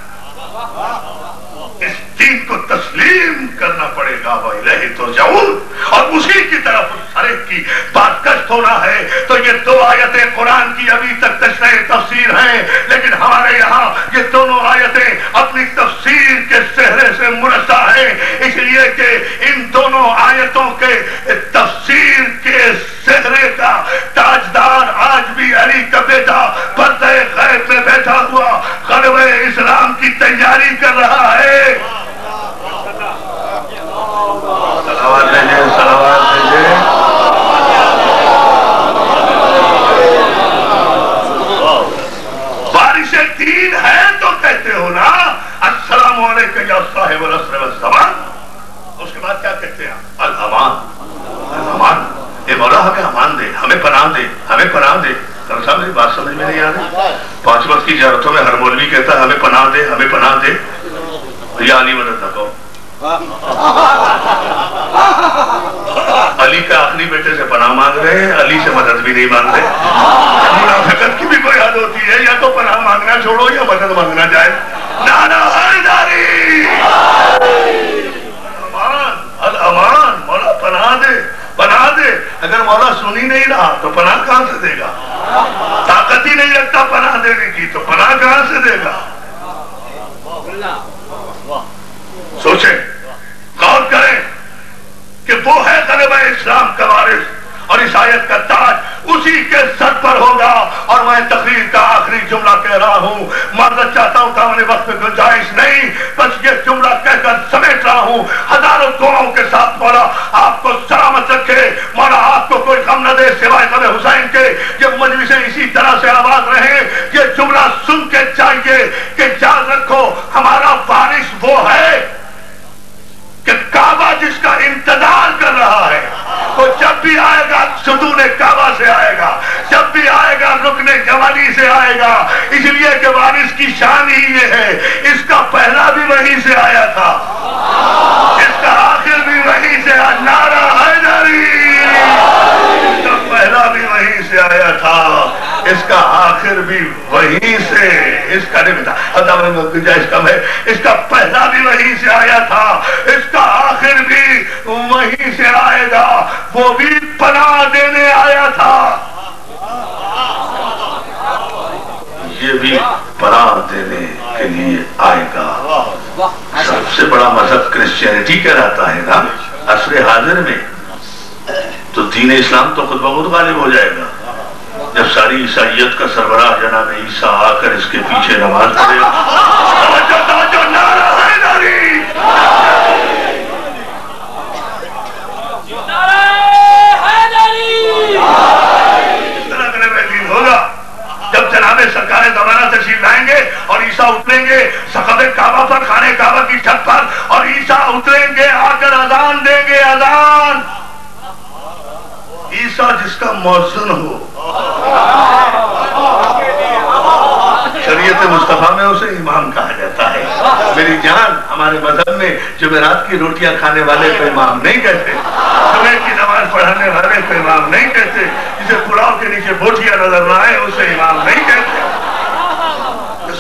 Speaker 3: اس دین کو تسلیم کرنا پڑے گا. وَإِلَيْهِ تُرْجَعُونَ، اور اسی کی طرف اس ہر ایک کی بات کشت ہونا ہے. تو یہ دو آیتیں قرآن کی ابھی تک تشریح تفسیر ہیں، لیکن ہمارے یہاں یہ دونوں آیتیں اپنی تفسیر کے صحرے سے مرصع ہیں، اس لیے کہ ان دونوں آیتوں کے تفسیر کے صحرے کا تاجدار آج بھی علی کا بیٹا پردہ غیب میں بیٹھا ہوا غلبہ اسلام کی تیاری کر رہا ہے. صلوات دیجئے، صلوات دیجئے. وارث دین ہے تو کہتے ہو نا السلام علیکم یا صاحب العصر والزمان. اس کے بعد کیا کہتے ہیں؟ الامان، الامان. اے مولا ہمیں امان دے، ہمیں پناہ دے، ہمیں پناہ دے. صاحب میری بات سمجھ میں نہیں آ رہی؟ 5 وقت کی زیارتوں میں ہر مولوی کہتا ہے ہمیں پناہ دے، ہمیں پناہ دے. یا علی مدد نہ کہو. علی کے آخری بیٹے سے پناہ مانگ رہے ہیں، علی سے مدد بھی نہیں مانگ رہے. منافقت کی بھی کوئی حد ہوتی ہے، یا تو پناہ مانگنا چھوڑو یا مدد مانگنا جائے. نعرہ حیدری. امان، الامان. مولا پناہ دے، پناہ دے. اگر مولا سن ہی نہیں رہا تو پناہ کہاں سے دے گا؟ طاقت ہی نہیں رکھتا پناہ دینے کی تو پناہ کہاں سے دے گا؟ سوچیں، غور کریں کہ وہ ہے غلبہ اسلام کا وارث، اور اس آیت کا تاج اسی کے سر پر ہوگا. اور میں تقریر کا آخری جملہ کہہ رہا ہوں، معذرت چاہتا ہوں تاونے وقت میں گنجائش نہیں، بس یہ جملہ کہہ کر سمیٹ رہا ہوں. ہزاروں دعاؤں کے ساتھ مولا آپ کو سلامت رکھے، مولا آپ کو کوئی غم نہ دے سوائے غم حسین کے. یہ مجلسیں اسی طرح سے آباد رہیں. یہ جملہ سن کے چاہیے کہ یاد رکھو ہمارا وارث وہ ہے کہ کعبہ جس کا انتظار کر رہا ہے. وہ جب بھی آئے گا ستون کعبہ سے آئے گا، جب بھی آئے گا رکن جوانی سے آئے گا. اس لیے کہ وارث کی شان ہی یہ ہے، اس کا پہلا بھی وہیں سے آیا تھا، اس کا آخر بھی وہیں سے. نعرہ حیدری. اس کا پہلا بھی وہیں سے آیا تھا، اس کا آخر بھی وہیں سے. اس کا نہیں بتا گنجائش کم ہے. اس کا پہلا بھی وہیں سے آیا تھا، اس کا آخر بھی وہیں سے آئے گا. وہ بھی پناہ دینے آیا تھا، یہ بھی پناہ دینے کے لیے آئے گا. سب سے بڑا مذہب کرسچینٹی کہلاتا ہے نا. عصر حاضر میں تو دین اسلام تو خود بخود غالب ہو جائے گا جب ساری عیسائیت کا سربراہ جناب عیسیٰ آ کر اس کے پیچھے نماز پڑھے گا. توجہ نعرہ حیدری. اس طرح کا دین ہوگا جب جناب سرکار زمانہ تشریف لائیں گے اور عیسیٰ اتریں گے سقف کعبہ پر, خانے کعبہ کی چھت پر, اور عیسیٰ اتریں گے آ کر اذان دیں گے. اذان عیسیٰ جس کا مؤذن ہو, شریعت مصطفیٰ میں اسے امام کہا جاتا ہے. میری جان, ہمارے مذہب میں جمعرات کی روٹیاں کھانے والے کو امام نہیں کہتے, جمعے کی نماز پڑھانے والے کو امام نہیں کہتے, جسے پلاؤ کے نیچے بوٹیاں نظر نہ آئے اسے امام نہیں کہتے,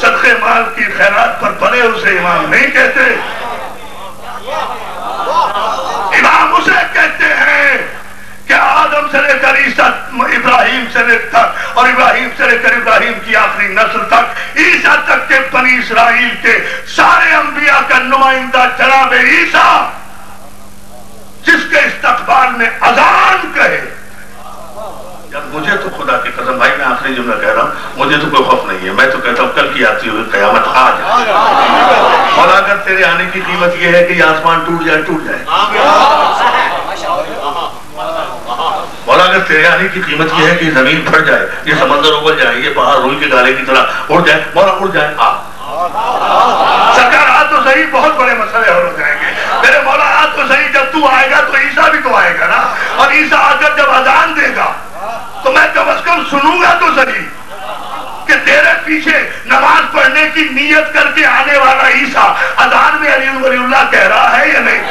Speaker 3: صدقے مال کی خیرات پر پڑے اسے امام نہیں کہتے. امام اسے کہتے ہیں کہ آدم سے لے کر عیسیٰ, ابراہیم سے لے کر, اور ابراہیم سے لے کر ابراہیم کی آخری نسل تک, عیسیٰ تک کے بنی اسرائیل کے سارے انبیاء کا نمائندہ جناب عیسیٰ, جس کے استقبال میں اذان کہے. جب مجھے تو خدا کی قسم بھائی, میں آخری جملہ کہہ رہا ہوں, مجھے تو کوئی خوف نہیں ہے. میں تو کہتا ہوں کل کی آتی ہوئی قیامت آ جائے, اور اگر تیرے آنے کی قیمت یہ ہے کہ یہ آسمان ٹوٹ جائے ٹوٹ جائے, اور اگر تیرے آنے کی قیمت یہ ہے کہ زمین پھٹ جائے, یہ سمندر اگل جائے, یہ پہاڑ روئی کے گالے کی طرح اڑ جائے, مولا اڑ جائے, آ سرکار آ تو صحیح, بہت بڑے مسئلے ہو جائیں گے. میرے مولا آ تو صحیح, جب تو آئے گا تو عیسیٰ بھی تو آئے گا نا, اور عیسیٰ آ کر جب اذان دے گا تو میں کم از کم سنوں گا تو صحیح کہ تیرے پیچھے نماز پڑھنے کی نیت کر کے آنے والا عیسیٰ اذان میں علی ولی اللہ کہہ رہا ہے یا نہیں.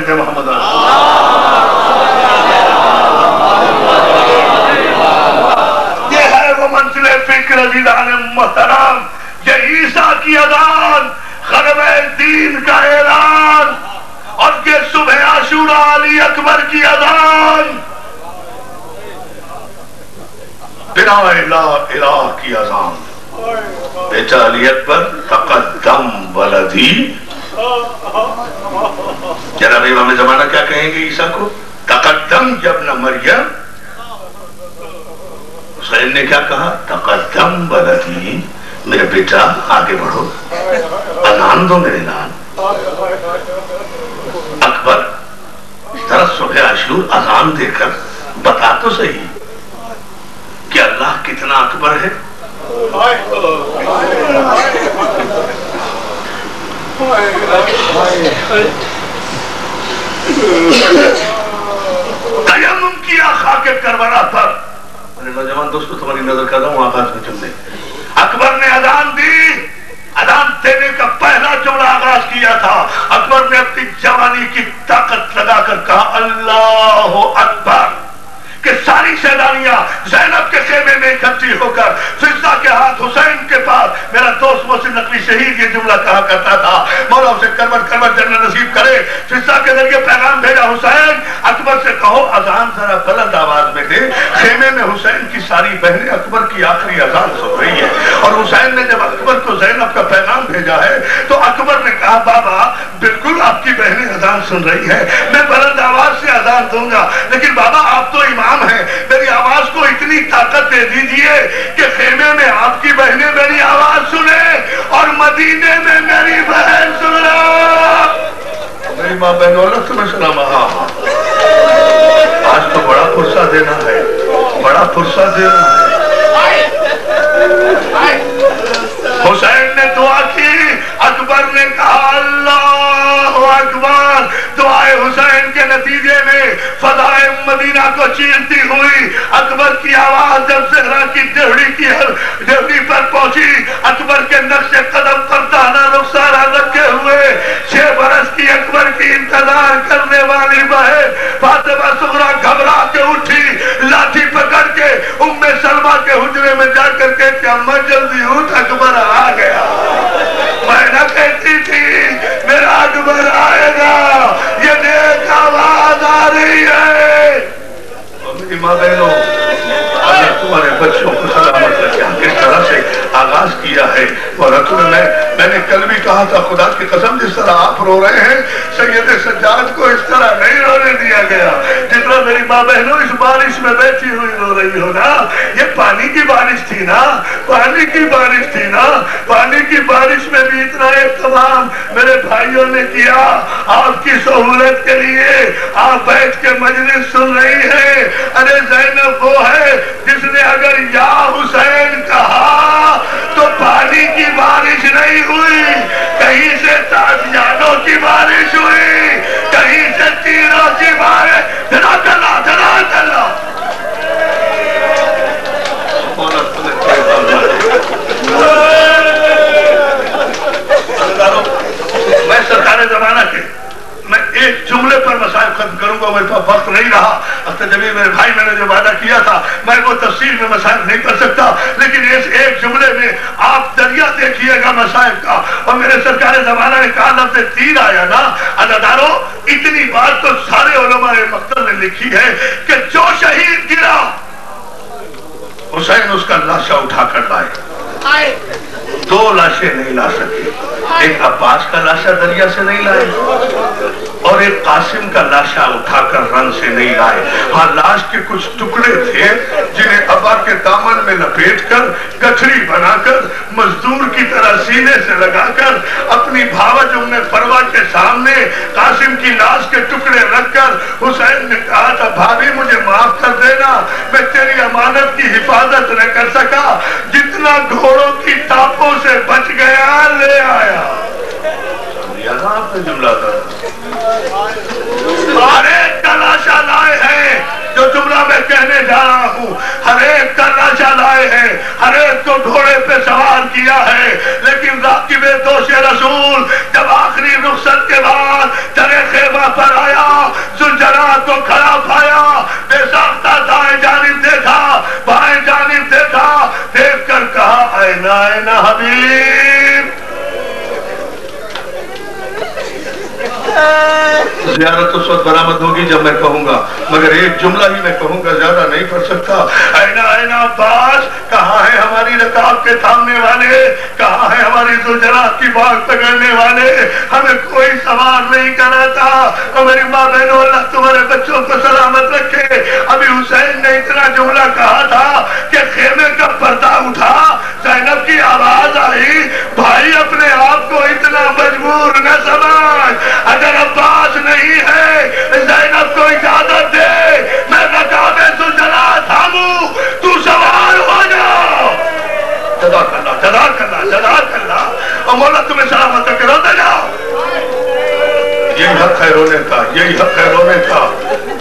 Speaker 3: محمد یہ ہے وہ منزل فکر عزیزان محترم, یہ عیسیٰ کی اذان, غلبہ دین کا اعلان, اور یہ صبح عاشورہ علی اکبر کی اذان, بنا لا الہ کی اذان. بیٹا علی اکبر تقدم ولدی. جناب امام زمانہ کیا کہیں گے عیسیٰ کو؟ تقدم ابن مریم. حسین نے کیا کہا؟ تقدم ولدی, میرے بیٹا آگے بڑھو, اذان دو میرے نام. اکبر ذرا صبح عاشور اذان دے کر بتا تو صحیح کہ اللہ کتنا اکبر ہے. تیمم کیا خاک کربلا پر. میرے نوجوان دوستو, تمہاری نظر کر رہا ہوں آغاز میں چلنے. اکبر نے اذان دی, اذان دینے کا پہلا جملہ آغاز کیا تھا. اکبر نے اپنی جوانی کی طاقت لگا کر کہا اللہ اکبر, کہ ساری شہدانیاں زینب کے خیمے میں اکٹھی ہو کر فضہ کے ہاتھ حسین کے پاس. میرا دوست محسن نقوی شہید یہ جملہ کہا کرتا تھا, مولا اسے کربٹ کربٹ جنت نصیب کرے. فضہ کے ذریعے پیغام بھیجا, حسین اکبر سے کہو اذان ذرا بلند آواز میں دے. خیمے میں حسین کی ساری بہنیں اکبر کی آخری اذان سن رہی ہے, اور حسین نے جب اکبر کو زینب کا پیغام بھیجا ہے تو اکبر نے کہا بابا بالکل آپ کی بہنیں اذان سن رہی ہے, میں بلند آواز سے اذان دوں گا, لیکن بابا آپ تو امام ہیں, میری آواز کو اتنی طاقت دے دیجئے کہ خیمے میں آپ کی بہنیں میری آواز سنیں اور مدینے میں میری بہن سننا. میری ماں بہنوں اللہ تمہیں سلام. آج تو بڑا فرصہ دینا ہے, بڑا فرصہ دینا ہے. حسین نے دعا کی, اکبر نے کہا اللہ اکبر. دعائے حسین کے نتیجے میں فضائے مدینہ کو چیرتی ہوئی اکبر کی آواز جب زہرا کی ڈیوڑی پر پہنچی, اکبر کے نقش قدم پر دانا رخسارہ رکھے ہوئے 6 برس کی اکبر کی انتظار کرنے والی بہن فاطمہ صغریٰ گھبرا کے اٹھی, لاٹھی پکڑ کے ام سلمہ کے حجرے میں جا کر کے کہ اماں جلدی اٹھ, اکبر آ گیا. میں نہ کہتی تھی میرا اکبر آئے گا، یہ نیک آواز آ رہی ہے۔ میری ماں بہنوں، اللہ تمہارے بچوں کو سلامت رکھے، کس طرح سے آغاز کیا ہے۔ اور میں نے کل بھی کہا تھا، خدا کی قسم جس طرح آپ رو رہے ہیں، سید سجاد کو اس طرح نہیں رونے دیا گیا جتنا میری ماں بہنوں اس بارش میں بیٹھی ہوئی رو رہی ہو نا۔ یہ پانی کی بارش تھی نا، پانی کی بارش تھی نا، پانی کی بارش میں بھی اتنا اہتمام میرے بھائیوں نے کیا۔ آپ کی سہولت کے لیے آپ بیٹھ کے مجلس سن رہی ہیں۔ ارے زینب وہ ہے جس نے اگر یا حسین کہا تو پانی کی بارش نہیں ہوئی، کہیں سے تازیانوں کی بارش ہوئی، کہیں سے تیروں کی بارش۔ جزاک اللہ، جزاک اللہ۔ میں سرکار زمانہ کے میں ایک جملے پر مسائل ختم کروں گا، میرے پاس وقت نہیں رہا۔ اختر جمیل میرے بھائی، میں نے جو وعدہ کیا تھا میں وہ تفصیل میں مسائل نہیں کر سکتا، لیکن اس ایک جملے میں آپ دریا دیکھیے گا مسائل کا۔ اور میرے سرکار زمانہ نے کہا لفظ تیر آیا نا، عزادارو اتنی بات تو سارے علماء مقتل نے لکھی ہے کہ جو شہید گرا حسین اس کا لاشا اٹھا کر لائے۔ دو لاشیں نہیں لا سکے، ایک عباس کا لاشا دریا سے نہیں لائے اور ایک قاسم کا لاشا اٹھا کر رن سے نہیں لائے۔ ہاں لاش کے کچھ ٹکڑے تھے جنہیں ابا کے دامن میں لپیٹ کر گٹھڑی بنا کر مزدور کی طرح سینے سے لگا کر اپنی بھاوج ام فروا کے سامنے قاسم کی لاش کے ٹکڑے رکھ کر حسین نے کہا تھا بھابھی مجھے معاف کر دینا، میں تیری امانت کی حفاظت نہ کر سکا، جتنا گھوڑوں کی ٹاپوں سے بچ گیا لے آیا۔ آپ نے جملہ تھا ہر ایک کا لاشا لائے ہیں، جو جملہ میں کہنے جا رہا ہوں ہر ایک کا لاشا لائے ہیں، ہر ایک کو گھوڑے پہ سوار کیا ہے، لیکن راکب دوش رسول جب آخری رخصت کے بعد چرے خیمہ پر آیا، زلجرات کو کھڑا پایا، بے ساختہ دائیں جانب دیکھا، بائیں جانب دیکھا، دیکھ کر کہا اینا اینا حبیب۔ زیارت اس وقت برآمد ہوگی جب میں کہوں گا، مگر ایک جملہ ہی میں کہوں گا، زیادہ نہیں پڑھ سکتا۔ اینا اینا عباس، کہاں ہے ہماری رکاب کے تھامنے والے، کہاں ہے ہماری زلجرات کی باغ پکڑنے والے، ہمیں کوئی سوار نہیں کرا تھا۔ اور میری ماں بہنوں اللہ تمہارے بچوں کو سلامت رکھے، ابھی حسین نے اتنا جملہ کہا تھا کہ خیمے کا پردہ اٹھا، زینب کی آواز آئی، بھائی اپنے آپ کو اتنا مجبور نہ سمجھ، اگر عباس نہیں ہے زینب کو اجازت دے، میں رکاب زلجرات تھاموں، تو سوار ہو جاؤ۔ جزاک اللہ، جزاک اللہ، جزاک اللہ۔ اور مولا تمہیں سلامت رکھے، روتے جاؤ۔ یہی حق ہے رونے کا، یہی حق ہے رونے کا۔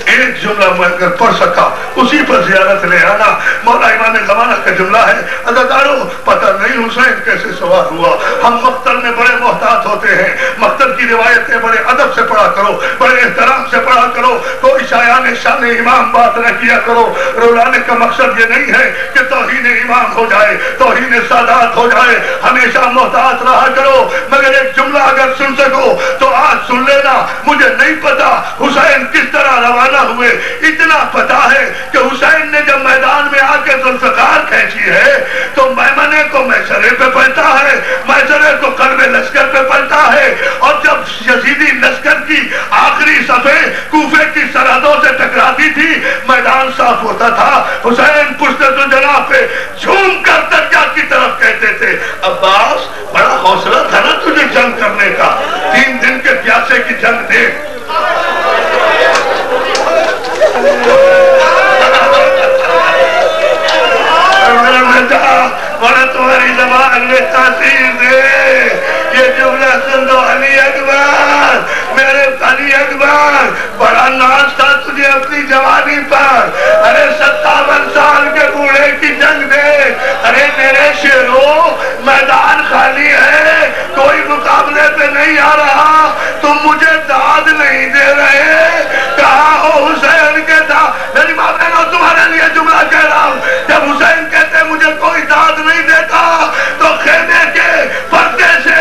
Speaker 3: ایک جملہ میں اگر پڑھ سکا اسی پر زیارت لے آنا۔ مولا امام زمانہ کا جملہ ہے، عزادارو پتہ نہیں حسین کیسے سوار ہوا۔ ہم مقتل میں بڑے محتاط ہوتے ہیں، مقتل کی روایتیں بڑے ادب سے پڑھا کرو، بڑے احترام سے پڑھا کرو، کوئی شایان شان امام بات نہ کیا کرو۔ رولانے کا مقصد یہ نہیں ہے کہ توہین امام ہو جائے، توہین سادات ہو جائے، ہمیشہ محتاط رہا کرو۔ مگر ایک جملہ اگر سن سکو تو آج سن لینا۔ مجھے نہیں پتا حسین کس طرح روانہ ہوئے، اتنا پتا ہے کہ حسین نے جب میدان میں آ کے ذوالفقار کھینچی ہے تو میمنے کو میسرے پہ پلٹا ہے، میسرے کو قلب لشکر پہ پلٹا ہے، اور جب یزیدی لشکر کی آخری صفیں کوفے کی سرحدوں سے ٹکراتی تھی میدان صاف ہوتا تھا، حسین پشت زلجرات پہ جھوم کر درگاہ کی طرف کہتے تھے عباس بڑا حوصلہ تھا نا تجھے جنگ کرنے کا، 3 دن کے پیاسے کی جنگ دیکھ۔ بڑا تمہاری زبان میں تاثیر دے، یہ جملہ سن دو علی اکبر، میرے علی اکبر بڑا ناز تھا تجھے اپنی جوانی پر، ارے 57 سال کے بوڑھے کی جنگ دے، ارے میرے شیرو میدان خالی ہے، کوئی مقابلے پہ نہیں آ رہا، تم مجھے داد نہیں دے رہے، کہاں ہو حسین کے داد؟ میری ماں بہنوں تمہارے لیے جملہ کہہ رہا ہوں، جب حسین کہتے مجھے کوئی داد نہیں دیتا تو خیمے کے پردے سے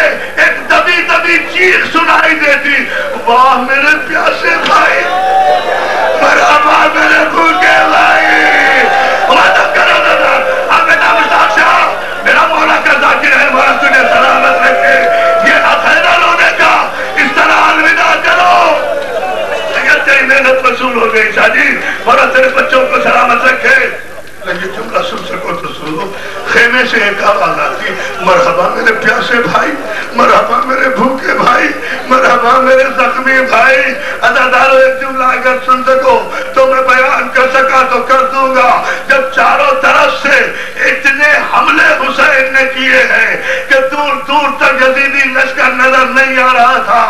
Speaker 3: آواز آتی مرحبا میرے پیاسے بھائی، مرحبا میرے بھوکے بھائی، مرحبا میرے زخمی بھائی۔ عزادارو ایک جملہ اگر سن سکو تو میں بیان کر سکا تو کر دوں گا۔ جب چاروں طرف سے اتنے حملے حسین نے کیے ہیں کہ دور دور تک یزیدی لشکر نظر نہیں آ رہا تھا،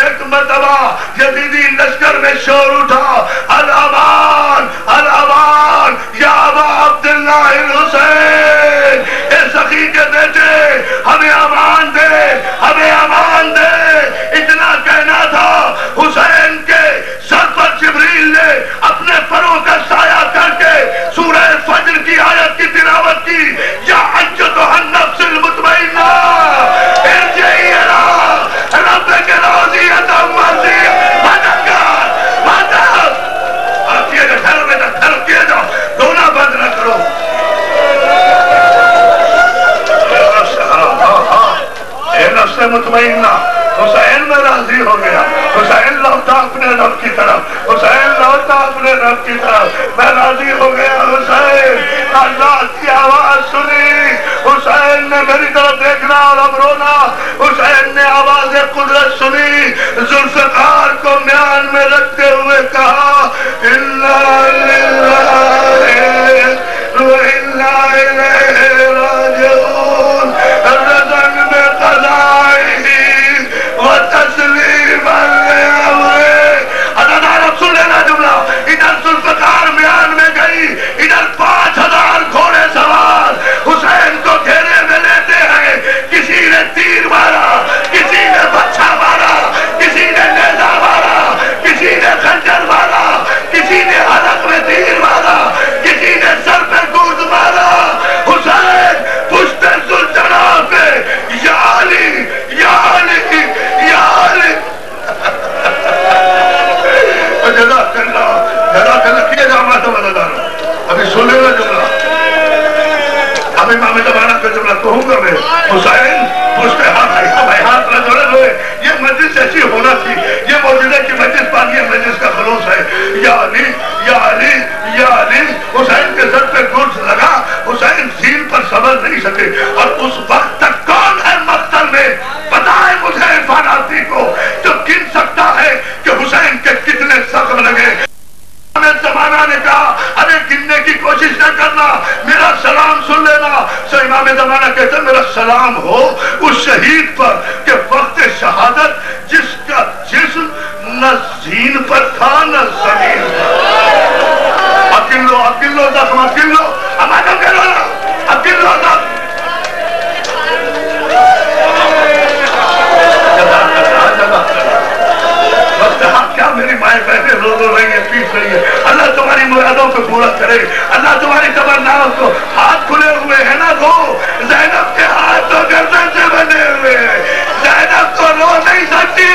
Speaker 3: ایک مرتبہ یزیدی لشکر میں شور اٹھا، الامان الامان یا ابا عبداللہ الحسین، اے سخی کے بیٹے ہمیں امان دے، ہمیں امان دے۔ اتنا کہنا تھا، حسین کے سر پر جبریل نے اپنے پروں کا سایہ کر کے سورہ فجر کی آیت کی تلاوت کی، یا ایتھا النفس المطمئنہ ارجعی الی ربک راضیۃ مرضیہ۔ رونا بند نہ کرو۔ اے نفس مطمئنہ، حسین میں راضی ہو گیا، حسین لوٹا اپنے رب کی طرف، حسین لوٹا اپنے رب کی طرف، میں راضی ہو گیا۔ حسین اللہ کی آواز سنی، حسین نے میری طرف دیکھنا اور اب رونا، حسین نے آواز قدرت سنی، ذوالفقار کو میان میں رکھتے ہوئے کہا، اِنَّا لِلَّهِ وَإِنَّا إِلَيْهِ رَاجِعُونَ، رضاً بِقَضَائِهِ وَتَسْلِيمًا لِأَمْرِهِ۔ عزادارو سن لینا جملہ، ادھر ذوالفقار میان میں گئی، ادھر 5000 گھوڑے سوار حسین کو گھیرے میں لیتے ہیں، کسی نے تیر مارا، کسی نے بچہ مارا، کسی نے نیزہ مارا، کسی نے خنجر مارا، کسی نے حلق میں تیر مارا، کسی نے سر پہ گوز مارا۔ حسین پشت ذوالجلال پہ یا علی یا علی یا علی۔ جزاک اللہ کیے جا ماتم عزادارو، ابھی سن لینا جملہ، اب امام زمانہ کا جملہ کہوں گا میں۔ حسین پشت ہاتھ نہ جوڑے ہوئے، یہ مجلس ایسی ہونا تھی، یہ موجودہ کی مجلس پاکی مجلس کا خلوص ہے۔ یا علی یا علی یا علی، حسین کے سر پہ گرز لگا، حسین زین پر سبر نہیں سکے، اور اس وقت تک کون ہے مقتل میں؟ بتائیں مجھے عرفان آتی کو، جو گن سکتا ہے کہ حسین کے کتنے زخم لگے۔ زمانہ نے کہا ارے گننے کی کوشش نہ کرنا، میرا سلام سن لینا۔ سو امام زمانہ کہتے ہیں میرا سلام ہو اس شہید پر کہ وقت شہادت جس کا جسم نہ زین پر تھا نہ زمین پر۔ اکل لو زخم، اکل لو، امانہ کرو نا، اکل لو زخم۔ کیا میری مائیں بہنیں رو رو رہی ہے، پیس رہی ہے۔ اللہ تمہاری مرادوں کو پورا کرے، اللہ تمہاری تمناؤں کو۔ ہاتھ کھلے ہوئے ہیں نا، رو۔ زینب کے ہاتھ تو گردن سے بندھے ہوئے ہیں، زینب تو رو نہیں سکتی،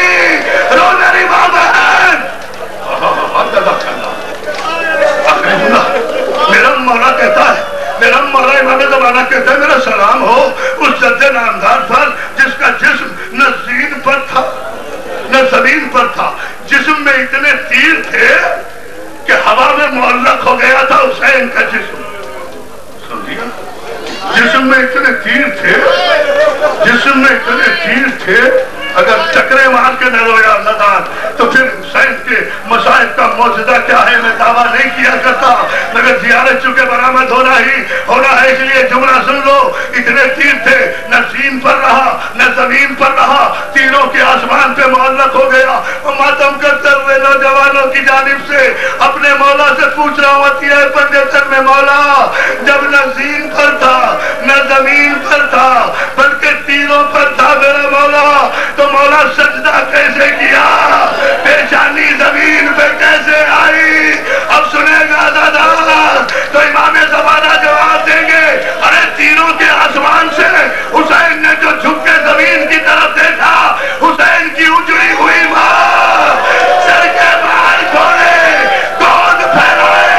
Speaker 3: رو میری ماں بہن۔ میرا مولا کہتا ہے، میرا مولا امام زمانہ کہتا ہے میرا سلام ہو اس جد نامدار پر جس کا جسم نہ زین پر تھا نہ زمین پر تھا، جسم میں اتنے تیر تھے کہ ہوا میں معلق ہو گیا تھا حسین کا جسم۔ سمجھیا؟ جسم میں اتنے تیر تھے، جسم میں اتنے تیر تھے، اگر چکرے مار کے نہ رویا زدان تو پھر حسین کے مصائب کا معجزہ کیا ہے میں دعویٰ نہیں کیا کرتا، مگر زیارت چکے برآمد ہونا ہے، اس لیے جملہ سن لو۔ اتنے تیر تھے، نہ زین پر رہا نہ زمین پر رہا، تیروں کے آسمان پہ معلق ہو گیا۔ ماتم کرتے ہوئے نوجوانوں کی جانب سے اپنے مولا سے پوچھ رہا ہوں عطیہ پنجتن میں مولا، جب نہ زین پر تھا نہ زمین پر تھا بلکہ تیروں پر تھا میرا مولا، تو مولا سجدہ کیسے کیا، پیشانی زمین پہ کیسے آئی؟ اب سنے گا دادا تو امام زمانہ جواب دیں گے، ارے تیروں کے آسمان سے حسین نے جو جھک کے زمین کی طرف دیکھا، حسین کی اجڑی ہوئی ماں سر کے بال کھولے، گود پھیلائے،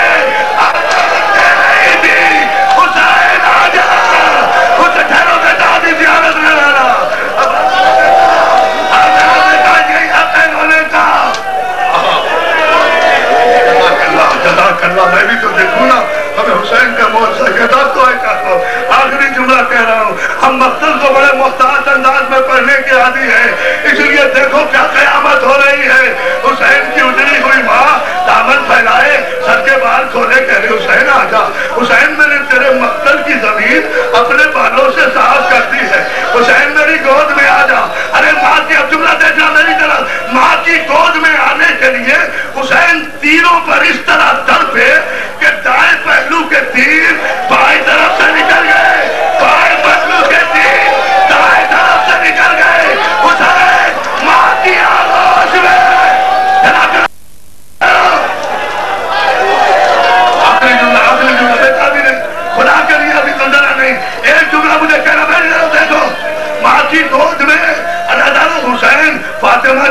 Speaker 3: حسین آجا، اسے ٹھہرو بیٹا بھی زیارت میں رہنا۔ جزاک اللہ، میں بھی تو دیکھوں نا، ہمیں حسین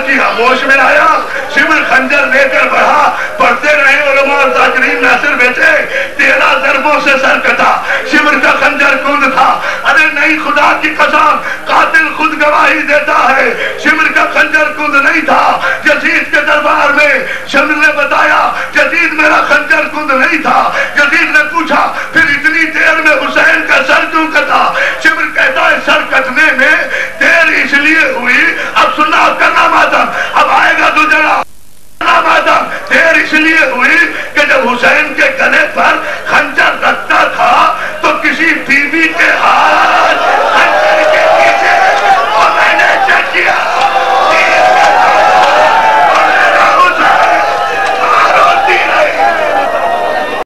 Speaker 3: کی آغوش میں آیا، شمر خنجر لے کر بڑھا، پڑھتے رہے علماء اور ذاکرین ناصر بیٹے، 13 ضربوں سے سر کٹا، شمر کا خنجر کند تھا، ارے نہیں خدا کی قسم، قاتل خود گواہی دیتا ہے، شمر کا خنجر کند نہیں تھا۔ یزید کے دربار میں شمر نے بتایا، یزید میرا خنجر کند نہیں تھا۔ یزید نے پوچھا پھر اتنی دیر